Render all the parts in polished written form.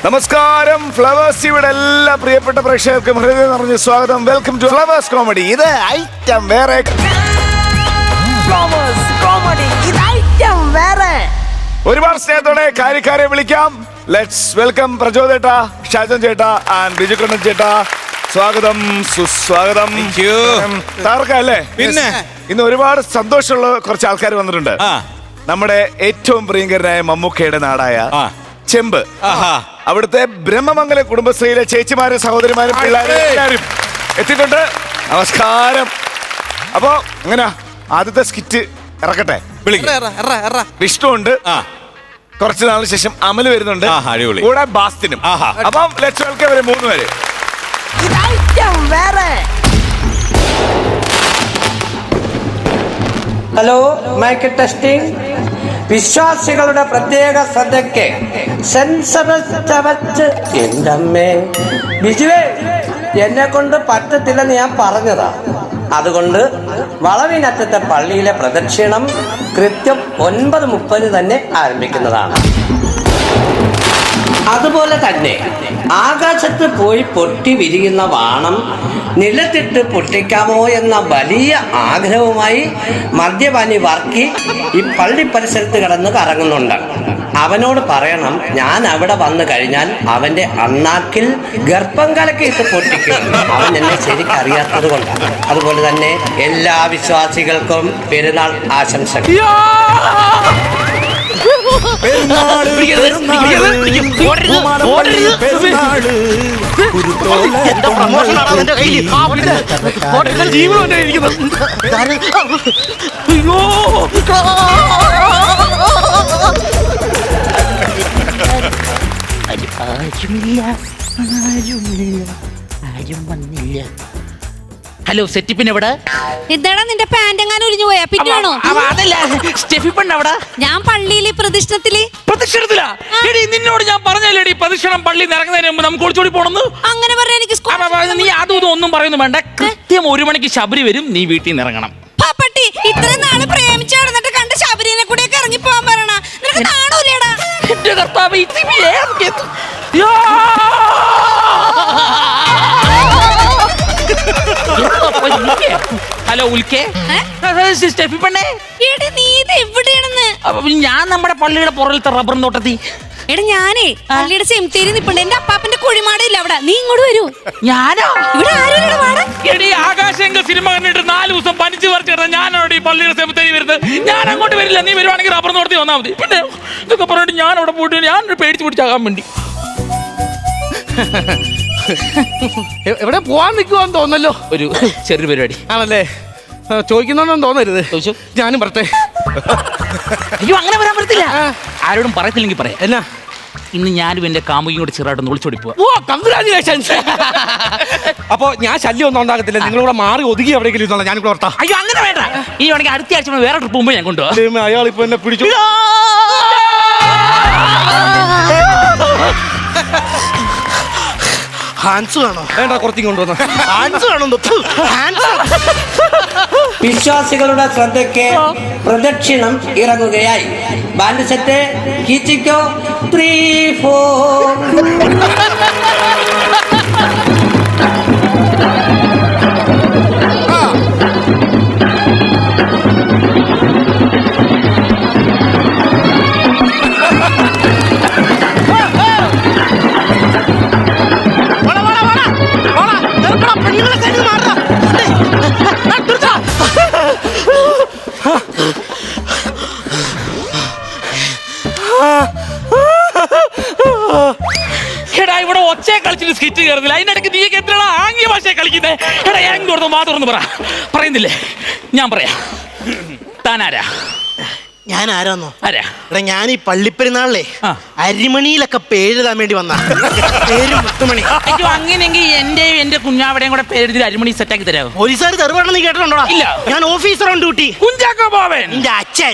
നമസ്കാരം ഫ്ലവേഴ്സ് ഇവിടെ എല്ലാ പ്രിയപ്പെട്ട പ്രേക്ഷകർക്കും ഹൃദയം നിറഞ്ഞ സ്വാഗതം. Welcome to Flowers comedy. ഇത് ഐറ്റം വേറെ. ഫ്ലവേഴ്സ് കോമഡി ഇത് ഐറ്റം വേറെ. ഒരുപാട് സ്നേഹത്തോടെ കാര്യക്കാരെ വിളിക്കാം. ലെറ്റ്സ് വെൽക്കം പ്രചോദേട്ടാ, ഷാജൻ ചേട്ടാ ആൻഡ് ബിജുക്കണ്ണൻ ചേട്ടാ. സ്വാഗതം, സുസ്വാഗതം. താർക്കല്ലേ? പിന്നെ ഇന്ന് ഒരുപാട് സന്തോഷമുള്ള കുറച്ച് ആൾക്കാർ വന്നിട്ടുണ്ട്. നമ്മുടെ ഏറ്റവും പ്രിയങ്കരനായ മമ്മൂക്കയുടെ നാടായ ചെമ്പ്, അവിടുത്തെ ബ്രഹ്മമംഗലം കുടുംബശ്രീയിലെ ചേച്ചിമാരും സഹോദരിമാരും പിള്ളേരും എല്ലാവരും എത്തിയിട്ടുണ്ട്. നമസ്കാരം. അപ്പോ അങ്ങനെ ആദ്യത്തെ സ്കിറ്റ് ഇറക്കട്ടെ. വിഷ്ണു ഉണ്ട്, കുറച്ചു നാളിന് ശേഷം അമല് വരുന്നുണ്ട്, കൂടെ ബാസ്റ്റിനും. അപ്പം ലെറ്റ്സ് വെൽക്കം ഇവരെ മൂന്നുപേര്. Hello, mic testing. വിശ്വാസികളുടെ പ്രത്യേക ശ്രദ്ധയ്ക്ക് എന്റെ അമ്മേ ബിജുവേ, എന്നെ കൊണ്ട് പറ്റത്തില്ലെന്ന് ഞാൻ പറഞ്ഞതാ. അതുകൊണ്ട് വളവിനറ്റത്തെ പള്ളിയിലെ പ്രദക്ഷിണം കൃത്യം 9:30 തന്നെ ആരംഭിക്കുന്നതാണ്. അതുപോലെ തന്നെ ആകാശത്ത് പോയി പൊട്ടി വിരിയുന്ന വാണം നിലത്തിട്ട് പൊട്ടിക്കാമോ എന്ന വലിയ ആഗ്രഹവുമായി മദ്യപാനി വർക്കി ഈ പള്ളി പരിസരത്ത് കിടന്ന് കറങ്ങുന്നുണ്ട്. അവനോട് പറയണം, ഞാൻ അവിടെ വന്നു കഴിഞ്ഞാൽ അവന്റെ അണ്ണാക്കിൽ ഗർഭം കലക്കിയിട്ട് പൊട്ടിക്കും. അവൻ എന്നെ ശരിക്കറിയാത്തത് കൊണ്ടാണ്. അതുപോലെ തന്നെ എല്ലാ വിശ്വാസികൾക്കും പെരുന്നാൾ ആശംസകൾ. ഹലോ, സെറ്റിപ്പിന് എവിടെ? എന്താടാ നിന്റെ പാന്റ് എങ്ങാനും ഉരിഞ്ഞു പോയാ? പിന്നാണോ? അതല്ല, സ്റ്റെഫിപ്പൺ അവിടെ. ഞാൻ പള്ളിയിലെ പ്രതിഷ്ഠത്തിലാ. എടി, നിന്നോട് ഞാൻ പറഞ്ഞല്ലേടി പ്രദക്ഷിണം പള്ളി ഇറങ്ങുന്നതിന് മുമ്പ് നമുക്ക് ഒളിച്ചോടി പോണെന്ന്. അങ്ങനെ പറഞ്ഞ എനിക്ക് നീ അതും ഒന്നും പറയുന്നു വേണ്ട. കൃത്യം 1 മണിക്ക് ശബരി വരും, നീ വീട്ടിൽ നിന്ന് ഇറങ്ങണം. പട്ടി, ഇത്രയും നാള് പ്രേമിച്ച് നടന്നിട്ട് കണ്ട ശബരിനെ കൂടെ ഇറങ്ങി പോകാൻ പറയണ നിനക്ക് കാണൂലേടാ? എന്റെ കർത്താവ്, ഹലോ ഉൽക്കേ, സ്റ്റെഫി പെണ്ണേ, നീ ഇത് എവിടെയാണെന്ന്? ഞാൻ നമ്മുടെ പള്ളിയുടെ പുറകിലത്തെ റബ്ബർ തോട്ടത്തി. എടാ, ഞാനേ പള്ളിയുടെ സെമിത്തേരി നിപ്പുണ്ട്. എന്റെ അപ്പാപ്പന്റെ കുഴിമാടില്ല അവിടെ. നീ ഇങ്ങോട്ട് വരൂ. ഞാനോ? ഇവിടെ ആരും. എടി, ആകാശങ്ങൾ സിനിമ കണ്ടിട്ട് 4 ദിവസം പനിച്ച് പറിച്ചിട്ട് ഞാനോട് ഈ പള്ളിയുടെ സെമിത്തേരി വരുന്നത്. ഞാൻ അങ്ങോട്ട് വരില്ല. നീ വരുവാണെങ്കിൽ റബ്ബർ തോട്ടത്തി വന്നാൽ മതി. പിന്നെ ഇതൊക്കെ പറഞ്ഞിട്ട് ഞാൻ അവിടെ പോയിട്ട് ഞാനൊരു പേടിച്ച് പിടിച്ചാകാൻ വേണ്ടി എവിടെ പോവാൻ നിൽക്കുവാന്ന് തോന്നല്ലോ. ഒരു ചെറിയ പരിപാടി ആണല്ലേ? ചോദിക്കുന്നോന്നും തോന്നരുത്. ഞാനും പറട്ടെ. അയ്യോ, അങ്ങനെ വരാൻ പറ്റത്തില്ല. ആരോടും പറയത്തില്ലെങ്കിൽ പറയാം. എന്നാ, ഇന്ന് ഞാനും എന്റെ കാമുകിയും കൂടെ ചെറുതായിട്ടൊന്ന് വിളിച്ചോടി പോവാ. ഓ, കൺഗ്രാജുലേഷൻസ്. അപ്പൊ ഞാൻ ശല്യം ഒന്നും ഉണ്ടാകത്തില്ല. നിങ്ങളിവിടെ മാറി ഒതുങ്ങി എവിടെയെങ്കിലും ഇരുന്നോളാം. ഞാനിവിടെ ഓർത്താ. അയ്യോ, അങ്ങനെ വേണ്ട. ഈ വേണമെങ്കിൽ അടുത്ത ആഴ്ച വേറെ ട്രിപ്പ് പോകുമ്പോൾ ഞാൻ കൊണ്ടുപോകാം. അയാൾ ഇപ്പൊ എന്നെ പിടിച്ചു. ഹാൻസ് വേണോ? വേണ്ട, കുറച്ചും കൊണ്ടുവന്ന ഹാൻസ് വേണം. വിശ്വാസികളുടെ ശ്രദ്ധയ്ക്ക് പ്രദക്ഷിണം ഇറങ്ങുകയായി. Band set കീച്ചിക്കോ 3, 4. എടാ, ഇവിടെ ഒച്ചയെ കളിച്ചിട്ട് സ്കിറ്റ് കയറുന്നില്ല. അതിനിടയ്ക്ക് നീ എത്രയാണ് ആംഗ്യ ഭാഷയെ കളിക്കുന്നത്? എടാ, ഞാൻ തുറന്ന് മാത്രം പറയുന്നില്ലേ? ഞാൻ പറയാ. താനാരാ? ഞാൻ ആരാന്നോ? ആരാ? എടാ, ഞാൻ ഈ പള്ളിപ്പെരുന്നാളിലെ അരിമണിയിലൊക്കെ പേരെഴുതാൻ വേണ്ടി വന്ന പേര് മുത്തുമണി. അയ്യോ, അങ്ങനെയെങ്കിൽ എന്റെ കുഞ്ഞാവിടെയും കൂടെ പേരെഴുതി അരിമണി സെറ്റാക്കി തരാമോ? പോലീസുകാർ തെറുപെണ്ണം നീ കേട്ടിട്ടുണ്ടോടാ? ഇല്ല. ഞാൻ ഓഫീസർ ഓൺ ഡ്യൂട്ടി. കുഞ്ചാക്കോബാവൻ. നിന്റെ അച്ഛൻ.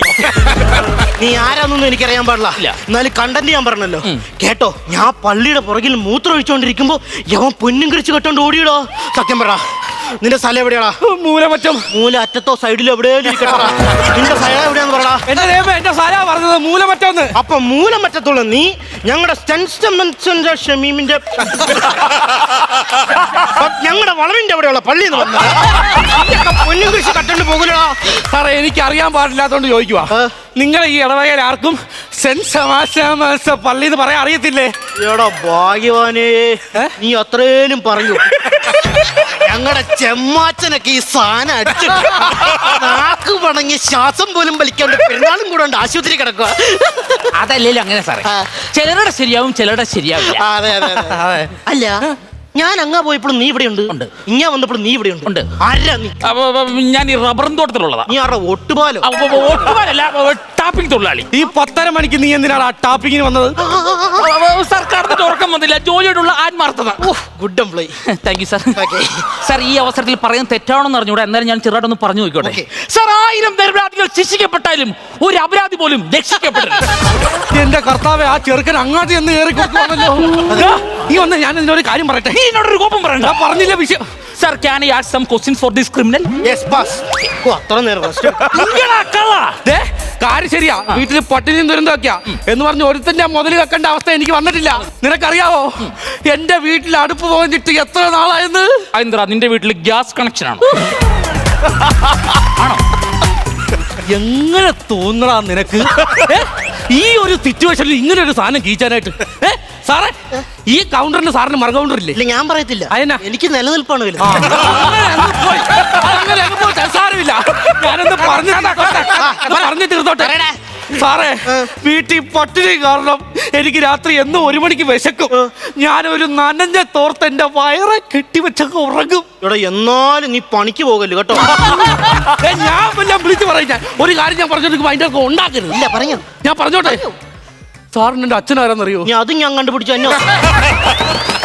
നീ ആരാന്നൊന്നും എനിക്കറിയാൻ പാടില്ല. എന്നാലും കണ്ടന്റ് ഞാൻ പറഞ്ഞല്ലോ. കേട്ടോ, ഞാൻ പള്ളിയുടെ പുറകിൽ മൂത്രം ഒഴിച്ചോണ്ടിരിക്കുമ്പോ യവൻ പൊന്നും കിറിച്ച് കെട്ടോണ്ട് ഓടിയിടോ. സത്യം പറ, നിന്റെ സ്ഥലം എവിടെയാടാ? മൂലമറ്റം. മൂല അറ്റത്തോ സൈഡിലോ എവിടെയെങ്കിലും ഇരിക്കട്ടാ. നിന്റെ സ്ഥലം എവിടെയാന്ന് പറടാ. എന്റെ ദൈവമേ, എന്റെ സ്ഥലമാ പറഞ്ഞത് മൂലമറ്റം. അപ്പൊ മൂലമറ്റത്തുള്ള നീ ഞങ്ങളുടെ ഷമീമിന്റെ ഞങ്ങളുടെ വളവിന്റെ അവിടെയുള്ള പള്ളിയിൽ നിന്ന് വന്നത് പൊന്നും കൃഷി കട്ടണ്ട് പോകില്ലടാ. സാറേ, എനിക്ക് അറിയാൻ പാടില്ലാത്തോണ്ട് ചോദിക്കുവാ. നിങ്ങളെ ഈ ഇടവകയിൽ ആർക്കും സെന്റ് സെബാസ്റ്റ്യൻ പള്ളി എന്ന് പറയാൻ അറിയത്തില്ലേ? എടാ ഭാഗ്യവാനേ, നീ അത്രേലും പറഞ്ഞു. ഞങ്ങളുടെ ചെമ്മാച്ചനൊക്കെ ഈ സാധനം അടിച്ചു നാക്ക് പണങ്ങി ശ്വാസം പോലും വലിക്കാണ്ട് പെരുന്നാളും കൂടെ ഉണ്ട് ആശുപത്രി കിടക്കുക. അതല്ലല്ലോ അങ്ങനെ സാറേ, ചിലരുടെ ശരിയാവും ചിലരുടെ ശരിയാവില്ല. അതെ അതെ അതെ. അല്ല, ഞാൻ അങ്ങാ പോയപ്പോഴും നീ ഇവിടെ ഉണ്ട്. ഇങ്ങനെ വന്നപ്പോഴും നീ ഇവിടെ ഉണ്ട്. ആരാ നീ? ഞാൻ ഈ റബ്ബറും തോട്ടത്തിലുള്ളതാ. നീ ആരുടെ ഒട്ടുപാലോ? ടാപ്പിംഗ് തൊഴിലാളി. ഈ 10:30 മണിക്ക് നീ എന്തിനാണ് ആ ടാപ്പിങ്ങിന് വന്നത്? സർക്കാരിന്റെ ഉറക്കം വന്നില്ല, ജോലിയോടുള്ള ആത്മാർത്ഥത. Good employee. Thank you sir. Sir, ഈ അവസരത്തിൽ പറയാൻ തെറ്റാണെന്ന് അറിഞ്ഞൂടെ, എന്നാലും ഞാൻ ചെറുതായിട്ടൊന്ന് പറഞ്ഞു നോക്കിക്കോട്ടെ. സാർ, 1000 നിരപരാധികൾ ശിക്ഷിക്കപ്പെട്ടാലും ഒരു അപരാധി പോലും രക്ഷിക്കപ്പെട്ടില്ല. എന്റെ കർത്താവേ, ആ ചെറുക്കൻ അങ്ങാട്ട് എന്ന് കയറി കൊടുക്കുവാണല്ലോ. നീ വന്ന് ഞാൻ ഇതിനൊരു കാര്യം പറയട്ടെ. എന്നോടൊരു കോപ്പം പറയണ്ട. പറഞ്ഞില്ല വിഷയം. Sir, can I ask some questions for this criminal? Yes, boss. അത്ര നേരം കാര്യം ശരിയാ. വീട്ടിൽ പട്ടിണിയും ദുരന്തമൊക്കെയാ എന്ന് പറഞ്ഞ് ഒരുത്തന്റെ മുതൽ വെക്കേണ്ട അവസ്ഥ എനിക്ക് വന്നിട്ടില്ല. നിനക്കറിയാവോ എന്റെ വീട്ടിൽ അടുപ്പ് പോയിട്ട് എത്ര നാളായെന്ന്? എന്താ നിന്റെ വീട്ടിൽ ഗ്യാസ് കണക്ഷൻ ആണോ? ആണോ? എങ്ങനെ തോന്നടാ നിനക്ക് ഈ ഒരു സിറ്റുവേഷനിൽ ഇങ്ങനെ ഒരു സാധനം കീച്ചാനായിട്ട്? സാറേ, ഈ കൗണ്ടറിന് സാറിന് മറ കൗണ്ടർ ഇല്ലേ? ഇല്ല, ഞാൻ പറയത്തില്ല. അതിനാ എനിക്ക് നിലനിൽപ്പാണ് വലുത്. സാരമില്ല, ഞാനൊന്ന് പറഞ്ഞു തീർത്തോട്ടെ. സാറേ, വീട്ടിൽ പട്ടിണി കാരണം എനിക്ക് രാത്രി എന്നും 1 മണിക്ക് വിശക്കും. ഞാനൊരു നനഞ്ഞ തോർത്ത് എന്റെ വയറെ കെട്ടിവെച്ചൊക്കെ ഉറങ്ങും. ഇവിടെ എന്നാലും നീ പണിക്ക് പോകല്ലോ കേട്ടോ. ഞാൻ എല്ലാം വിളിച്ചു പറയാം. ഒരു കാര്യം ഞാൻ പറഞ്ഞോണ്ട് അതിന്റെ ഉണ്ടാക്കരുത്. ഇല്ല, പറഞ്ഞു. ഞാൻ പറഞ്ഞോട്ടെ. സാറിന് എന്റെ അച്ഛനാരെന്നറിയോ? അതും ഞാൻ കണ്ടുപിടിച്ചു.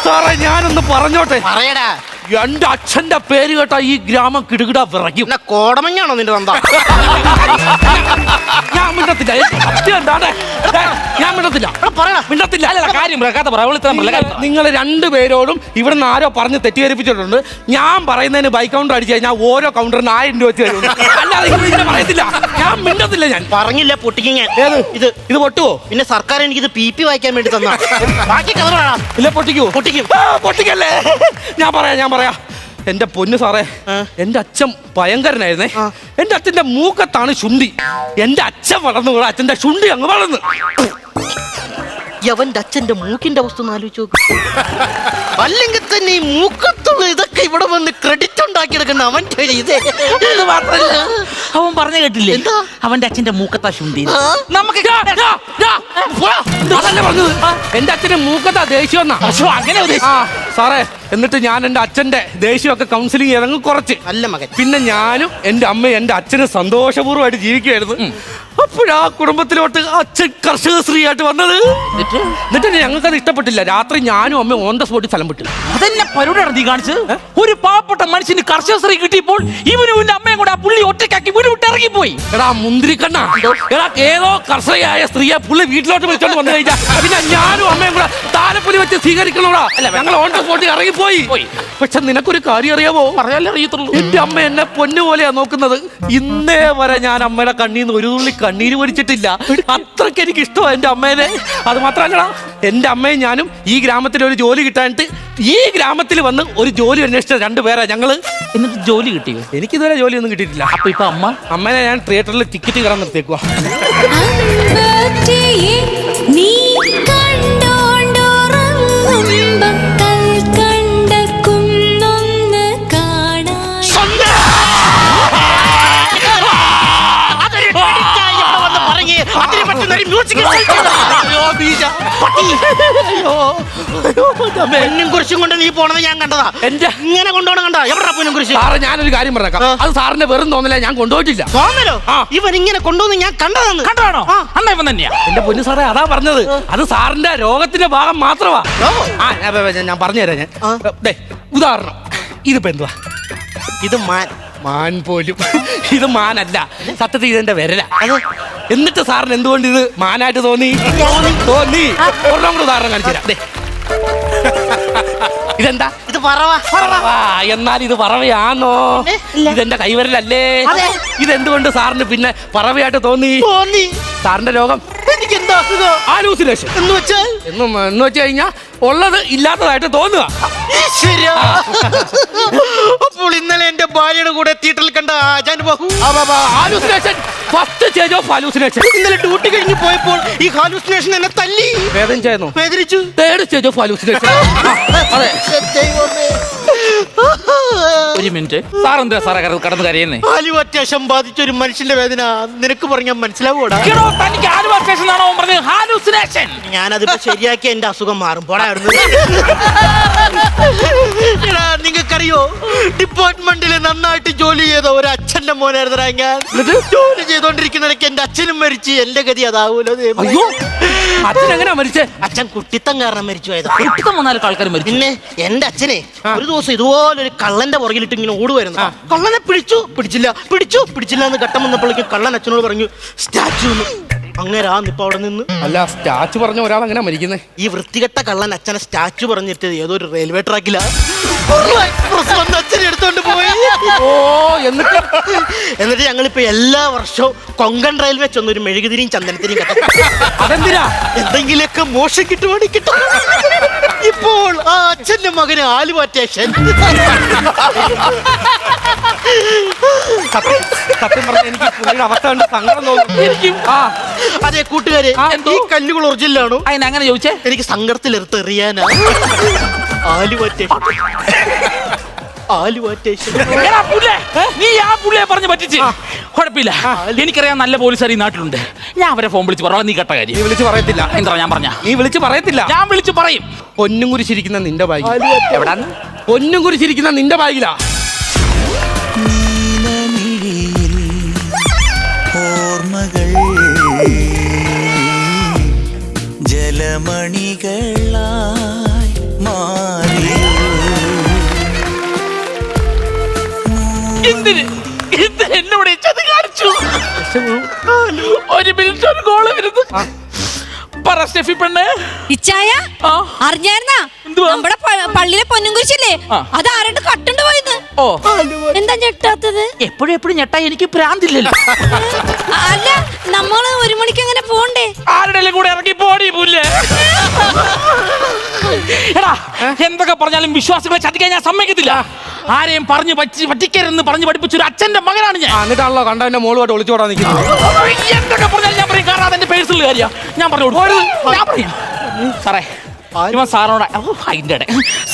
സാറേ, ഞാനൊന്ന് പറഞ്ഞോട്ടെ. പറയടാ. എന്റെ അച്ഛന്റെ പേര് കേട്ടാ ഈ ഗ്രാമം കിടുകിട വിറയ്ക്കും. കോടമഞ്ഞാണോ നിന്റെ തന്ത? ഞാൻ മിണ്ടത്തില്ല. ഞാൻ മിണ്ടത്തില്ല. മിണ്ടത്തില്ല. നിങ്ങൾ 2 പേരോടും ഇവിടുന്ന് ആരോ പറഞ്ഞ് തെറ്റിദ്ധരിപ്പിച്ചിട്ടുണ്ട്. ഞാൻ പറയുന്നതിന് ബൈ കൗണ്ടർ അടിച്ചു കഴിഞ്ഞാൽ ഓരോ കൗണ്ടറിന് 1000 രൂപ വെച്ച് തരുന്നു. അല്ലാതെ ഇങ്ങനെ പറയത്തില്ല. ഞാൻ മിണ്ടത്തില്ല. ഞാൻ പറഞ്ഞില്ല പൊട്ടിക്കും. ഇത് പൊട്ടുവോ? പിന്നെ സർക്കാർ എനിക്കിത് PP വായിക്കാൻ വേണ്ടി തന്നാ. ബാക്കി കഥ ഇല്ല, പൊട്ടിക്കോ? പൊട്ടിക്കും. പൊട്ടിക്കല്ലേ? ഞാൻ പറയാം. എന്റെ പൊന്നു സാറേ, എന്റെ അച്ഛൻ ഭയങ്കരനായിരുന്നേ. എന്റെ അച്ഛന്റെ മൂക്കത്താണ് ശുണ്ഠി. എന്റെ അച്ഛൻ വളർന്നു, അച്ഛന്റെ ശുണ്ഠി അങ്ങ് വളർന്നു. അവന്റെ അച്ഛന്റെ മൂക്കിന്റെ അവസ്ഥ ഒന്ന് ആലോചിച്ച് നോക്ക്. അല്ലെങ്കിൽ തന്നെ ഈ മൂക്കത്തുള്ള ഇതൊക്കെ ഇവിടെ വന്ന് ക്രെഡിറ്റ് ഉണ്ടാക്കിയെടുക്കുന്ന അവന്റെ ഇതേ മാത്രല്ല. അവൻ പറഞ്ഞു കേട്ടില്ലേ, അവന്റെ അച്ഛന്റെ മൂക്കത്താ ശുണ്ഠി. നമുക്ക് അതല്ലേ പറഞ്ഞത്? എന്റെ അച്ഛന്റെ മൂക്കത്താ ദേഷ്യം എന്നാ. അങ്ങനെ സാറേ, എന്നിട്ട് ഞാൻ എന്റെ അച്ഛന്റെ ദേഷ്യമൊക്കെ കൗൺസിലിംഗ് ചെയ്തങ്ങ് കുറച്ച്. നല്ല മകൻ. പിന്നെ ഞാനും എന്റെ അമ്മയും എന്റെ അച്ഛന് സന്തോഷപൂർവ്വമായിട്ട് ജീവിക്കുമായിരുന്നു. അപ്പോഴാ കുടുംബത്തിലോട്ട് അച്ഛൻ കർഷക സ്ത്രീയായിട്ട് വന്നത്. എന്നിട്ട് ഞങ്ങൾക്കത് ഇഷ്ടപ്പെട്ടില്ല. രാത്രി ഞാനും അമ്മയും ഓൺ ദ സ്പോട്ടിൽ സ്ഥലം വിട്ടു. അതെന്നെ പരിപാടിയാണ് നീ കാണിച്ചത്. ഒരു പാവപ്പെട്ട മനുഷ്യന് കർഷക സ്ത്രീ കിട്ടിയപ്പോൾ ഇവനും ഇവന്റെ അമ്മയും കൂടെ ആ പുള്ളി ഒറ്റയ്ക്കാക്കി വീട് വിട്ട് ഇറങ്ങിപ്പോയി. എടാ മുന്തിരിക്കണ്ണ, എടാ ഏതോ കർഷകയായ സ്ത്രീയെ പുള്ളി വീട്ടിലോട്ട് വിളിച്ചോണ്ട് വന്നു കഴിഞ്ഞാൽ പിന്നെ ഞാനും അമ്മയും കൂടെ താലപ്പൊലി വെച്ച് സ്വീകരിക്കണോടാ. ഞങ്ങൾ ഓൺ ദ സ്പോട്ടിൽ ഇറങ്ങിപ്പോയി. പക്ഷെ നിനക്കൊരു കാര്യം അറിയാമോ? പറയാനേ അറിയത്തുള്ളൂ. എന്റെ അമ്മ എന്നെ പൊന്നുപോലെയാ നോക്കുന്നത്. ഇന്നേ വരെ ഞാൻ അമ്മയുടെ കണ്ണീന്ന് ഒരു തുള്ളി കണ്ണീര് പൊടിച്ചിട്ടില്ല. അത്രയ്ക്ക് എനിക്ക് ഇഷ്ടമാണ് എന്റെ അമ്മേനെ. അത് മാത്രമല്ലടാ, എന്റെ അമ്മയും ഞാനും ഈ ഗ്രാമത്തിൽ ഒരു ജോലി കിട്ടാനിട്ട് ഈ ഗ്രാമത്തിൽ വന്ന് ഒരു ജോലി അന്വേഷിച്ച 2 പേരാ ഞങ്ങള്. എന്നിട്ട് ജോലി കിട്ടിയോ? എനിക്കിതുവരെ ജോലിയൊന്നും കിട്ടിയിട്ടില്ല. അപ്പൊ ഇപ്പൊ അമ്മേനെ ഞാൻ തിയേറ്ററിൽ ടിക്കറ്റ് കയറാൻ നിർത്തിയേക്കുവാ. പൊന്നും കുരിശും കൊണ്ട് നീ പോണത് ഞാൻ കണ്ടതാ. ഇങ്ങനെ കൊണ്ടുപോകണം കണ്ടാ? എവിടെ പൊന്നും കുരിശ്? സാറേ, ഞാനൊരു കാര്യം പറഞ്ഞേക്കാം. അത് സാറിന്റെ വെറും തോന്നല, ഞാൻ കൊണ്ടുപോയിട്ടില്ല. തോന്നലോ? ഇവൻ ഇങ്ങനെ കൊണ്ടുവന്ന് ഞാൻ കണ്ടതാണ്. കണ്ടതാണോ? അന്നാ ഇവൻ തന്നെയാ. എന്റെ പൊന്നു സാറേ, അതാ പറഞ്ഞത്. അത് സാറിന്റെ രോഗത്തിന്റെ ഭാഗം മാത്രമാ. ഞാൻ പറഞ്ഞുതരാം. ഞാൻ ഉദാഹരണം, ഇതിപ്പോ എന്തുവാ? ഇത് മാൻ പോലും. ഇത് മാനല്ല, സത്യത്തിൽ ഇതെന്റെ വിരല. എന്നിട്ട് സാറിന് എന്തുകൊണ്ട് ഇത് മാനായിട്ട് തോന്നി? ഒരെണ്ണം കൂടെ ഉദാഹരണം കാണിച്ചു തരാം. ഇതെന്താ? ഇത് പറവ പറവാ. എന്നാൽ ഇത് പറവയാണോ? ഇതെന്റെ കൈവരലല്ലേ? ഇതെന്തുകൊണ്ട് സാറിന് പിന്നെ പറവയായിട്ട് തോന്നി? സാറിന്റെ രോഗം എനിക്ക് എന്താ അസുഖം? ഹാലൂസിനേഷൻ എന്ന് വെച്ചാൽ എന്ന് വെച്ച് കഴിഞ്ഞാൽ ഉള്ളത് ഇല്ലാത്തതായിട്ട് തോന്നുക. ഈശ്വരാ. അപ്പോൾ ഇന്നലെ എന്റെ ഭാര്യയുടെ കൂടെ തിയേറ്ററിൽ കണ്ട ആജാൻ ബഹു hallucination first stage of hallucination. ഇന്നലെ ഡ്യൂട്ടി കഴിഞ്ഞ് പോയപ്പോൾ ഈ ഹാലൂസിനേഷൻ എന്നെ തല്ലി വേദനിച്ചായിരുന്നു. വേദനിച്ചു. Third stage of hallucination. അതെ. ഒരു മിനിറ്റ്, സാർ എന്താ സാറേ കടന്ന് കരയുന്നേ? ആലുവത്യാശം ബാധിച്ച ഒരു മനുഷ്യന്റെ വേദന നിനക്ക് പറഞ്ഞാൽ മനസ്സിലാവൂടാ? എടോ, തനിക്ക് ഹാലുസിനേഷൻ ആണോ പറഞ്ഞത്? ഹാലുസിനേഷൻ. ഞാനതിപ്പോ ശരിയാക്കി എന്റെ അസുഖം മാറും. പോടാ നിങ്ങൾക്കറിയോ, ഡിപ്പാർട്ട്മെന്റിൽ നന്നായിട്ട് ജോലി ചെയ്ത ഒരു അച്ഛന്റെ മോനായിരുന്നാ ഞാൻ. ജോലി ചെയ്തോണ്ടിരിക്കുന്നതിനൊക്കെ എന്റെ അച്ഛനും മരിച്ചു. എന്റെ ഗതി അതാവൂലോ. അയ്യോ, അച്ഛൻ എങ്ങനെയാ മരിച്ചേ? അച്ഛൻ കുട്ടിത്തം കാരണം മരിച്ചു പോയത്. കുട്ടിത്തം വന്നാലും ആൾക്കാർ മരിച്ചു. പിന്നെ എന്റെ അച്ഛനെ ഒരു ദിവസം ഇതുപോലൊരു കള്ളന്റെ പുറകിലിട്ട് ഇങ്ങനെ ഓടുവായിരുന്നു. കള്ളനെ പിടിച്ചില്ല എന്ന് ഘട്ടം വന്നപ്പോഴേക്കും കള്ളൻ അച്ഛനോട് പറഞ്ഞു സ്റ്റാച്ചു. അങ്ങനെ ഇപ്പൊ അവിടെ നിന്ന്. അല്ല, സ്റ്റാച്ചു പറഞ്ഞ ഒരാൾ അങ്ങനെ മരിക്കുന്നേ? ഈ വൃത്തികെട്ട കള്ളൻ അച്ഛനെ സ്റ്റാച്ചു പറഞ്ഞിട്ട് ഏതോ ഒരു റെയിൽവേ ട്രാക്കിലാ അച്ഛനെ എടുത്തോണ്ട് പോയി. ഓ, എന്നിട്ട് ഞങ്ങളിപ്പോ എല്ലാ വർഷവും കൊങ്കൺ റെയിൽവേ ചെന്ന് ഒരു മെഴുകുതിരിയും ചന്ദനത്തിരിയും കത്തും. അതെന്തിനാ? എന്തെങ്കിലുമൊക്കെ മോശം കിട്ടുവാണെങ്കിൽ കിട്ടും. ഇപ്പോൾ ആ അച്ഛന്റെ മകന് ആലുവാറ്റേഷൻ. സത്യം പറഞ്ഞ എനിക്ക് പുള്ളിയുടെ അവസ്ഥ കണ്ട് സങ്കടം തോന്നുന്നു. അതെ കൂട്ടുകാരെ, ഈ കല്ലുകൾ ഒറിജിനലാണോ? അതിനങ്ങനെ ചോദിച്ചേ? എനിക്ക് സങ്കടത്തിലെടുത്ത് എറിയാനാ. നീ ആ പുള്ളിയെ പറഞ്ഞ് പറ്റിച്ച്. കുഴപ്പമില്ല, എനിക്കറിയാം നല്ല പോലീസുകാർ ഈ നാട്ടിലുണ്ട്. ഞാൻ അവരെ ഫോൺ വിളിച്ച് പറയാം. നീ കേട്ട കാര്യം നീ വിളിച്ച് പറയത്തില്ല. എന്താ ഞാൻ പറഞ്ഞ? നീ വിളിച്ച് പറയത്തില്ല. ഞാൻ വിളിച്ച് പറയും. പൊന്നും കുരിശിരിക്കുന്ന നിന്റെ ബാഗ് എവിടാന്ന്? പൊന്നും കുരിശിരിക്കുന്ന നിന്റെ ബാഗിലാ. ഓർമ്മകൾ ജലമണികളായി മാറി. എന്തിന് എന്നോട് ചതി കാണിച്ചു? ഒരു മിനിറ്റ്, ഒരു കോള് വരുന്നു. പറ സ്റ്റെഫി പെണ്ണേ. ഇച്ചായ അറിഞ്ഞായിരുന്നാ? നമ്മുടെ പള്ളിയിലെ പൊന്നും കുരിശില്ലേ, അത് ആരുടെ കട്ടുണ്ട് പോയത്. ഓ, എന്താ ഞെട്ടാത്തത്? എപ്പോഴും ഞെട്ടാ, എനിക്ക് ഭ്രാന്തില്ലല്ലോ. അല്ല, നമ്മള് 1 മണിക്ക് അങ്ങനെ പോണ്ടേ? ആരുടെ കൂടെ ഇറങ്ങി പോടി പുല്ലേ. എടാ, എന്തൊക്കെ പറഞ്ഞാലും വിശ്വാസികളെ ചതിക്കാൻ ഞാൻ സമ്മതിക്കത്തില്ല. ആരെയും പറഞ്ഞു പറ്റിക്കരുതെന്ന് പറഞ്ഞു പഠിപ്പിച്ച ഒരു അച്ഛന്റെ മകനാണ് ഞാൻ. എന്നിട്ടാണല്ലോ കണ്ടവന്റെ മോളുമായിട്ട് ഒളിച്ചോടാൻ നിൽക്കുന്നത്. എന്തൊക്കെ പറഞ്ഞാലും ഞാൻ പറയും. കാരണം അതെന്റെ പേഴ്സണൽ കാര്യ. ഞാൻ പറഞ്ഞു സാറേ, ഇവൻ സാറിനോട്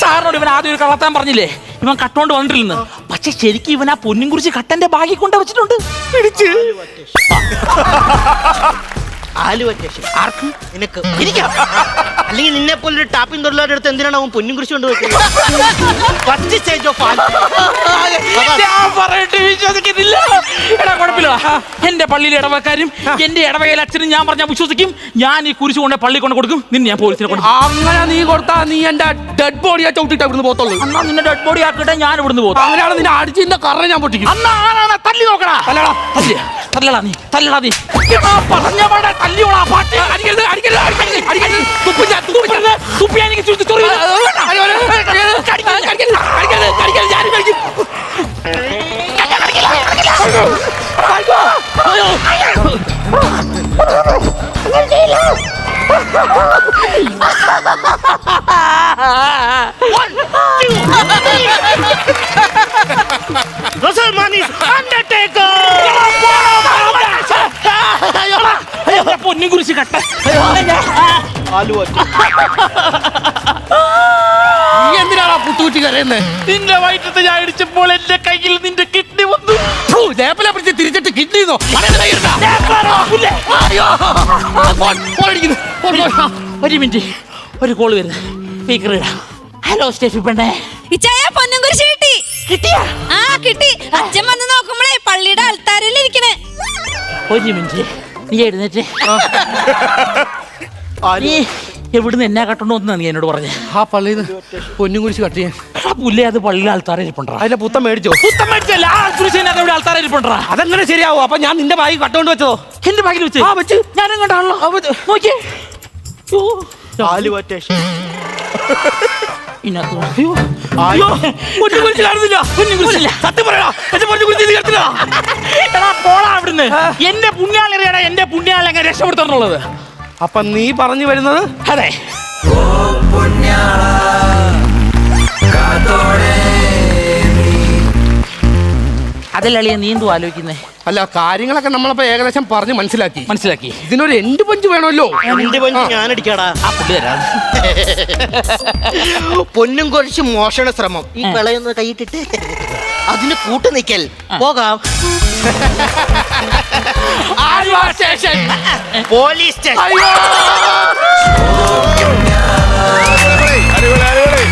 സാറിനോട് ഇവൻ ആദ്യം ഒരു കള്ളത്താൻ പറഞ്ഞില്ലേ, ഇവൻ കട്ടോണ്ട് വന്നിട്ടില്ലെന്ന്. പക്ഷെ ശരിക്കും ഇവൻ ആ പൊന്നും കുറിച്ച് കട്ടന്റെ ബാഗിൽ കൊണ്ട് വെച്ചിട്ടുണ്ട്. പിടിച്ച് ആലുവറ്റേഷൻ ആർക്കും നിനക്ക് ഇരിക്കാം. അല്ലെങ്കിൽ നിന്നെ പോലെ ഒരു ടാപ്പിംഗ് തൊഴിലാളിയുടെ അടുത്ത് എന്തിനാണ് അവൻ പൊന്നും കുറിച്ച് കൊണ്ടുവെക്കുന്നത്? ഫസ്റ്റ് സ്റ്റേജ് ഓഫ് വിശ്വസിക്കുന്നില്ല. എടാ കുഴപ്പമില്ല, എന്റെ പള്ളിയിലെ ഇടവക്കാരും എന്റെ ഇടവകയിലെ അച്ഛനും ഞാൻ പറഞ്ഞാൽ വിശ്വസിക്കും. ഞാൻ ഈ കുരിശ് കൊണ്ട് പള്ളി കൊണ്ട് കൊടുക്കും. നിന്നെ ഞാൻ പോലീസിനെ കൊടുക്കും. അങ്ങനെ നീ കൊടുത്താ നീ എന്റെ ഡെഡ് ബോഡിയാ ചവിട്ടിട്ട് ഇവിടുന്ന് പോത്തുള്ളൂ. അന്നാ നിന്നെ ഡെഡ് ബോഡി ആക്കിട്ടെ ഞാൻ ഇവിടുന്ന് പോകും. അങ്ങനെയാണ് നിന്നെ അടിച്ചിന്റെ കറ ഞാൻ പൊട്ടിക്കും. അന്നാ ആണാണ് തല്ലി നോക്കടാ. തല്ലടാ നീ പറഞ്ഞ തല്ലിയോളാ പാട്ട്. അടിക്കരുത് തുപ്പി എനിക്ക് ചുറ്റി പൊന്നും കുരിശ് കട്ട. നീ എന്തിനാണ് പുത്തുകുറ്റി കരയുന്നത്? നിന്റെ വയറ്റത്ത് ഞാൻ ഇടിച്ചപ്പോൾ എന്റെ കയ്യിൽ നിന്റെ കിഡ്നി വന്നു. ലേപ്പലെ പിടിച്ച് തിരിച്ചിട്ട് കിഡ്നിന്നോ? ഒരു മിനിറ്റ്, ഒരു കോള് വരുന്നത്. സ്പീക്കർ ഇടാ. ഹലോ സ്റ്റെഫി പെണ്ണേ. ഇച്ചായ പൊന്നും കുരിശ് കിട്ടി. കിട്ടിയാ? ആ കിട്ടി. അച്ഛൻ വന്ന് നോക്കുമ്പോഴേ പള്ളിയുടെ അൾത്താരയിൽ ഇരിക്കണേ. ഒരു മിനിറ്റ്, നീ എഴുന്നേറ്റ്. നീ എവിടുന്ന് എന്നാ കട്ടണോ എന്നാ നീ എന്നോട് പറഞ്ഞേ? ആ പള്ളിയിൽ നിന്ന് പൊന്നും കുരിശ് കട്ട് ചെയ്യാൻ. പുല്ലേ, അത് പള്ളിയിൽ ആൾത്താരെ ഇരിപ്പണ്ടാ. അതിലെ പുത്തം മേടിച്ചോ? പുത്തം മേടിച്ചല്ല, ആ കുരിശിനകത്ത് ആൾത്താരെ ഇരിപ്പണ്ടാ. അതെങ്ങനെ ശരിയാവോ? അപ്പൊ ഞാൻ നിന്റെ ബാഗ് കട്ടോണ്ട് വെച്ചോ? എന്റെ ബാഗിൽ വെച്ച് വെച്ച് ഞാനും കണ്ടാണല്ലോ. നോക്കിയേ, ആലുവറ്റേഷൻ ഇതിനകത്ത് അയ്യോ അയ്യോ പൊന്നു കുരിശ് കാണുന്നില്ല. പൊന്നു കുരിശില്ല. സത്യം പറയടാ. എന്റെ പൊന്നു കുരിശ് നീ കണ്ടില്ല. എടാ പോടാ അവിടുന്ന്. എന്റെ പുണ്യാളറിയാടാ എന്റെ പുണ്യാളെ എങ്ങനെ രക്ഷപ്പെടുത്തുന്നുള്ളത്. അപ്പൊ നീ പറഞ്ഞു വരുന്നത് അതെ. അതിലളിയ നീ എന്തു ആലോചിക്കുന്നേ? അല്ല കാര്യങ്ങളൊക്കെ നമ്മളപ്പോ ഏകദേശം പറഞ്ഞ് മനസ്സിലാക്കി. മനസ്സിലാക്കി. ഇതിനൊരു എൻഡ് പഞ്ച് വേണമല്ലോ. എന്റെ പഞ്ച് ഞാനടിക്കാടാ. ആ പുള്ളി തരാം. പൊന്നും കുറിച്ച് മോഷണ ശ്രമം ഈ വിളയൊന്ന് കൈയിട്ടിട്ട് അതിന് കൂട്ട് നിക്കൽ പോകാം. ആലുവ സ്റ്റേഷൻ. Police station. അടിപൊളി, അടിപൊളി.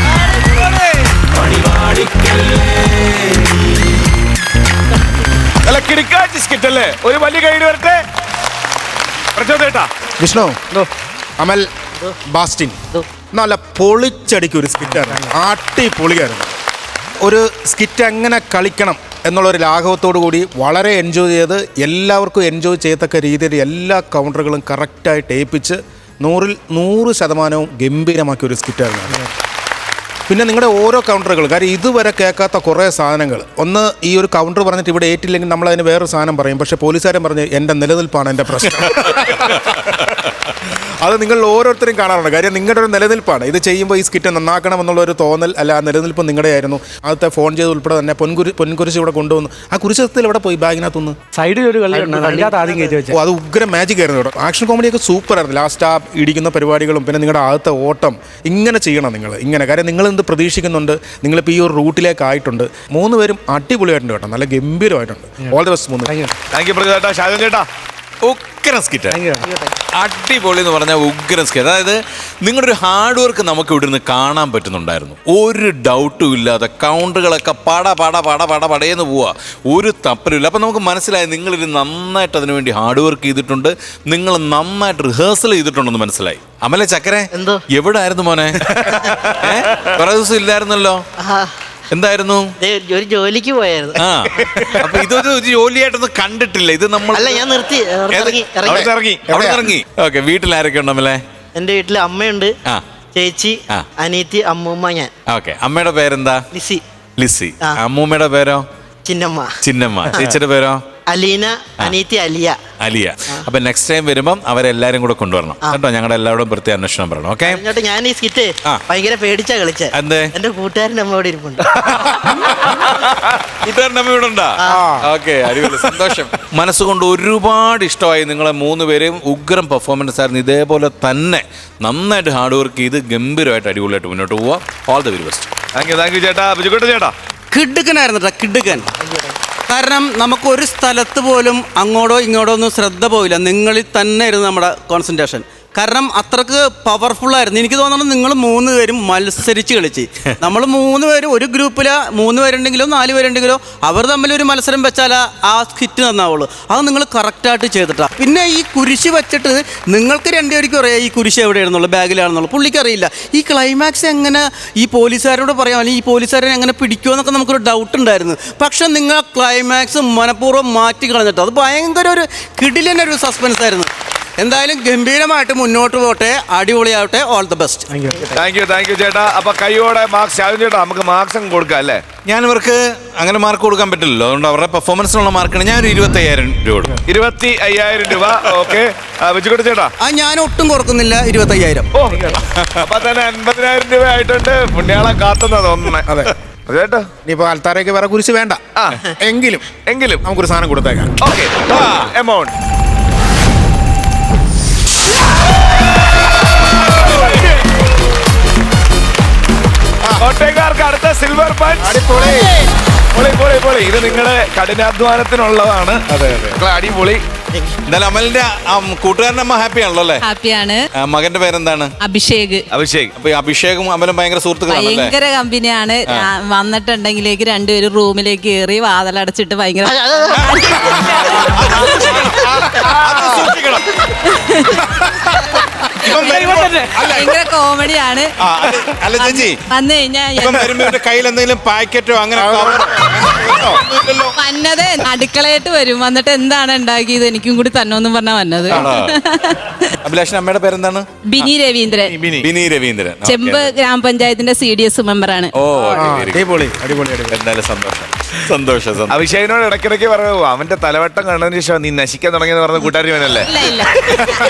നല്ല കിടക്കാച്ചി സ്കിറ്റ് അല്ലേ? ഒരു വലിയ കൈഡ് വരട്ടെ. പ്രചോദേട്ടാ. വിഷ്ണു അമൽ ബാസ്റ്റിൻ നല്ല പൊളിച്ചടിക്ക് ഒരു സ്കിറ്റായിരുന്നു. അടിപൊളിയായിരുന്നു. ഒരു സ്കിറ്റ് എങ്ങനെ കളിക്കണം എന്നുള്ളൊരു ലാഘവത്തോടു കൂടി വളരെ എൻജോയ് ചെയ്ത് എല്ലാവർക്കും എൻജോയ് ചെയ്യത്തക്ക രീതിയിൽ എല്ലാ കൗണ്ടറുകളും കറക്റ്റായിട്ട് ഏൽപ്പിച്ച് 100% ഗംഭീരമാക്കിയ ഒരു സ്കിറ്റായിരുന്നു. പിന്നെ നിങ്ങളുടെ ഓരോ കൗണ്ടറുകൾ കാര്യം ഇതുവരെ കേൾക്കാത്ത കുറേ സാധനങ്ങൾ. ഒന്ന് ഈ ഒരു കൗണ്ടർ പറഞ്ഞിട്ട് ഇവിടെ ഏറ്റില്ലെങ്കിൽ നമ്മൾ അതിന് വേറൊരു സാധനം പറയും. പക്ഷേ പോലീസുകാരൻ പറഞ്ഞ് എൻ്റെ നിലനിൽപ്പാണ് എൻ്റെ പ്രശ്നം. അത് നിങ്ങൾ ഓരോരുത്തരും കാണാറുണ്ട്. കാര്യം നിങ്ങളുടെ ഒരു നിലനിൽപ്പാണ്. ഇത് ചെയ്യുമ്പോൾ ഈ സ്കിറ്റ് നന്നാക്കണം എന്നുള്ളൊരു തോന്നൽ അല്ല, ആ നിലനിൽപ്പ് നിങ്ങളുടെ ആയിരുന്നു. ആദ്യത്തെ ഫോൺ ചെയ്ത് ഉൾപ്പെടെ തന്നെ പൊൻകുരിശ് ഇവിടെ കൊണ്ടുവന്നു. ആ കുരിശത്തിൽ ഇവിടെ പോയി ബാഗിനകത്തുനിന്ന് സൈഡിൽ ഒരു ആദ്യം കയറ്റി വെച്ചു. അത് ഉഗ്ര മാജിക് ആയിരുന്നു കേട്ടോ. ആക്ഷൻ കോമഡിയൊക്കെ സൂപ്പർ ആയിരുന്നു. ലാസ്റ്റ് ആ ഇടിക്കുന്ന പരിപാടികളും പിന്നെ നിങ്ങളുടെ ആദ്യത്തെ ഓട്ടം ഇങ്ങനെ ചെയ്യണം നിങ്ങൾ ഇങ്ങനെ. കാര്യം നിങ്ങൾ എന്ത് പ്രതീക്ഷിക്കുന്നുണ്ട്, നിങ്ങളിപ്പോൾ ഈ ഒരു റൂട്ടിലേക്ക് ആയിട്ടുണ്ട്. 3 പേരും അടിപൊളിയായിട്ടുണ്ട് കേട്ടോ, നല്ല ഗംഭീരമായിട്ടുണ്ട്. All the best 3. Thank you പ്രചോദേട്ടാ. ഷാജൻ ചേട്ടാ. ഉഗ്രൻ സ്കിറ്റ്, അടിപൊളി എന്ന് പറഞ്ഞാൽ ഉഗ്രൻ സ്കിറ്റ്. അതായത് നിങ്ങളുടെ ഒരു ഹാർഡ് വർക്ക് നമുക്ക് ഇവിടെ നിന്ന് കാണാൻ പറ്റുന്നുണ്ടായിരുന്നു. ഒരു ഡൗട്ടും ഇല്ലാതെ കൗണ്ടറുകളൊക്കെ പടയെന്ന് പോവുക, ഒരു തപ്പലുമില്ല. അപ്പം നമുക്ക് മനസ്സിലായി നിങ്ങളിത് നന്നായിട്ട് അതിനു വേണ്ടി ഹാർഡ് വർക്ക് ചെയ്തിട്ടുണ്ട്, നിങ്ങൾ നന്നായിട്ട് റിഹേഴ്സൽ ചെയ്തിട്ടുണ്ടെന്ന് മനസ്സിലായി. അമലെ ചക്കരെ എന്തോ എവിടെ ആയിരുന്നു മോനെ? കുറെ ദിവസം ഇല്ലായിരുന്നല്ലോ. എന്തായിരുന്നു? ഒരു ജോലിക്ക് പോയായിരുന്നു. ആ അപ്പൊ ഇതൊരു ജോലിയായിട്ടൊന്നും കണ്ടിട്ടില്ല. ഇത് നമ്മൾ അല്ല ഞാൻ നിർത്തി ഇറങ്ങി. ഓക്കെ, വീട്ടിൽ ആരൊക്കെ ഉണ്ട് അമലെ? എന്റെ വീട്ടില് അമ്മയുണ്ട്, ആ ചേച്ചി, ആ. അനിയത്തി, അമ്മൂമ്മ, ഞാൻ. ഓക്കെ, അമ്മയുടെ പേരെന്താ? ലിസി. ആ. അമ്മൂമ്മയുടെ പേരോ? ചിന്നമ്മ. ചേച്ചിയുടെ പേരോ? അലീന, അനിയത്തി അലിയ. അപ്പൊ നെക്സ്റ്റ് ടൈം വരുമ്പം അവരെല്ലാരും കൂടെ കൊണ്ടുവരണം കേട്ടോ. ഞങ്ങളുടെ എല്ലാവരും പ്രത്യേക അന്വേഷണം പറയണം. ഓക്കെ, ഇങ്ങോട്ട് ഞാൻ ഈ സ്കിറ്റ് ആ. ഭയങ്കര പേടിച്ചാ കളിച്ചത്. എന്തേ? എന്റെ കൂട്ടുകാരൻ അമ്മ ഇവിടെ ഇരിപ്പുണ്ട്. കൂട്ടുകാരൻ അമ്മ ഇവിടെ ഉണ്ടാ? ഓക്കെ, അടിപൊളി, സന്തോഷം. മനസ്സുകൊണ്ട് ഒരുപാട് ഇഷ്ടമായി നിങ്ങളെ 3 പേരെയും. ഉഗ്രം പെർഫോമൻസ് ആയിരുന്നു. ഇതേപോലെ തന്നെ നന്നായിട്ട് ഹാർഡ് വർക്ക് ചെയ്ത് ഗംഭീരമായിട്ട് അടിപൊളിയായിട്ട് മുന്നോട്ട് പോവാം. All the very best. Thank you ചേട്ടാ. ബിജുക്കുട്ടൻ ചേട്ടാ. കിടുക്കനായിരുന്നു കേട്ടോ, കിടുക്കൻ. കാരണം നമുക്കൊരു സ്ഥലത്ത് പോലും അങ്ങോട്ടോ ഇങ്ങോട്ടോ ഒന്നും ശ്രദ്ധ പോയില്ല. നിങ്ങളിൽ തന്നെ ആയിരുന്നു നമ്മുടെ കോൺസെൻട്രേഷൻ. കാരണം അത്രക്ക് പവർഫുള്ളായിരുന്നു. എനിക്ക് തോന്നുന്നത് നിങ്ങൾ 3 പേരും മത്സരിച്ച് കളിച്ച്. നമ്മൾ 3 പേരും ഒരു ഗ്രൂപ്പിൽ 3 പേരുണ്ടെങ്കിലോ 4 പേരുണ്ടെങ്കിലോ അവർ തമ്മിലൊരു മത്സരം വെച്ചാൽ ആ സ്കിറ്റ് നന്നാവുള്ളൂ. അത് നിങ്ങൾ കറക്റ്റായിട്ട് ചെയ്തിട്ടാണ്. പിന്നെ ഈ കുരിശ് വെച്ചിട്ട് നിങ്ങൾക്ക് 2 പേർക്കും അറിയാം ഈ കുരിശ് എവിടെയാണെന്നുള്ളത്, ബാഗിലാണെന്നുള്ളത്. പുള്ളിക്കറിയില്ല. ഈ ക്ലൈമാക്സ് എങ്ങനെ ഈ പോലീസുകാരോട് പറയാം, അല്ലെങ്കിൽ ഈ പോലീസുകാരെ എങ്ങനെ പിടിക്കുമെന്നൊക്കെ നമുക്കൊരു ഡൗട്ട് ഉണ്ടായിരുന്നു. പക്ഷെ നിങ്ങൾ ക്ലൈമാക്സ് മനഃപൂർവ്വം മാറ്റി കളഞ്ഞിട്ട് അത് ഭയങ്കര ഒരു കിടിലനൊരു സസ്പെൻസ് ആയിരുന്നു. എന്തായാലും ഗംഭീരമായിട്ട് മുന്നോട്ട് പോട്ടെ, അടിപൊളിയാവട്ടെ. All the best. Thank you ചേട്ടാ. അപ്പൊ കൈയോടെ മാർക്സ് ഷാജൻ ചേട്ടാ, നമുക്ക് മാർക്സ് അങ്ങ് കൊടുക്കാം അല്ലേ? ഞാനിവർക്ക് അങ്ങനെ മാർക്ക് കൊടുക്കാൻ പറ്റില്ലല്ലോ. അതുകൊണ്ട് അവരുടെ പെർഫോമൻസിനുള്ള മാർക്കാണ് ഞാൻ ഒരു 25,000 രൂപ കൊടുക്കും. 25,000 രൂപ. ഓക്കെ, ബിജുക്കുട്ടൻ ചേട്ടാ. ഞാൻ ഒട്ടും കുറക്കുന്നില്ല, 25,000. ഓ, അപ്പൊ തന്നെ 50,000 രൂപ ആയിട്ടുണ്ട്. പുണ്യാളെ കാത്തുന്ന തോന്നുന്നേ. അതെ ചേട്ടാ. ഇനിയിപ്പോൾ ആൾക്കാരേക്ക് വേറെ കുരിശ് വേണ്ട. എങ്കിലും നമുക്കൊരു സാധനം കൊടുത്തേക്കാം. ഓക്കെ, എമൗണ്ട് കോട്ടയക്കാർക്ക് അടുത്ത സിൽവർ പഞ്ച്. പൊളി. ഇത് നിങ്ങളുടെ കഠിനാധ്വാനത്തിനുള്ളതാണ്. അതെ, അടിപൊളി. എന്തായാലും അമലിന്റെ കൂട്ടുകാരൻ്റെ അമ്മ ഹാപ്പി ആണല്ലോ അല്ലേ? ഹാപ്പിയാണ്. മകന്റെ പേരെന്താണ്? അഭിഷേക്. അപ്പൊ ഈ അഭിഷേകും അമലും ഭയങ്കര സുഹൃത്തുക്കളാണല്ലേ? ഭയങ്കര കമ്പനിയാണ്. വന്നിട്ടുണ്ടെങ്കിലേക്ക് 2 പേരും റൂമിലേക്ക് കയറി വാതിലടച്ചിട്ട് ഭയങ്കര ഭയങ്കര കോമഡിയാണ്. അല്ല ചേച്ചി, വന്നു കഴിഞ്ഞാൽ കയ്യിൽ എന്തെങ്കിലും പാക്കറ്റോ അങ്ങനെ വന്നത് അടുക്കളയിട്ട് വരും, വന്നിട്ട് എന്താണ് ഉണ്ടാക്കിയത് എനിക്കും കൂടി തന്നോന്നും പറഞ്ഞാ വന്നത്. അഭിലാഷിന്റെ അമ്മയുടെ പേരെന്താണ്? ബിനി രവീന്ദ്രൻ, ബിനി രവീന്ദ്രൻ. ചെമ്പ് ഗ്രാമപഞ്ചായത്തിന്റെ CDS മെമ്പറാണ്. ഓ അടിപൊളി അടിപൊളി അടിപൊളി. എന്തായാലും സന്തോഷം. അഭിഷേകിനോട് ഇടയ്ക്കിടയ്ക്ക് പറഞ്ഞു അവന്റെ തലവട്ടം കണ്ടതിന് ശേഷം നീ നശിക്കാൻ തുടങ്ങിയെന്ന് പറഞ്ഞ കൂട്ടുകാരി വേനല്ലേ? ഇല്ല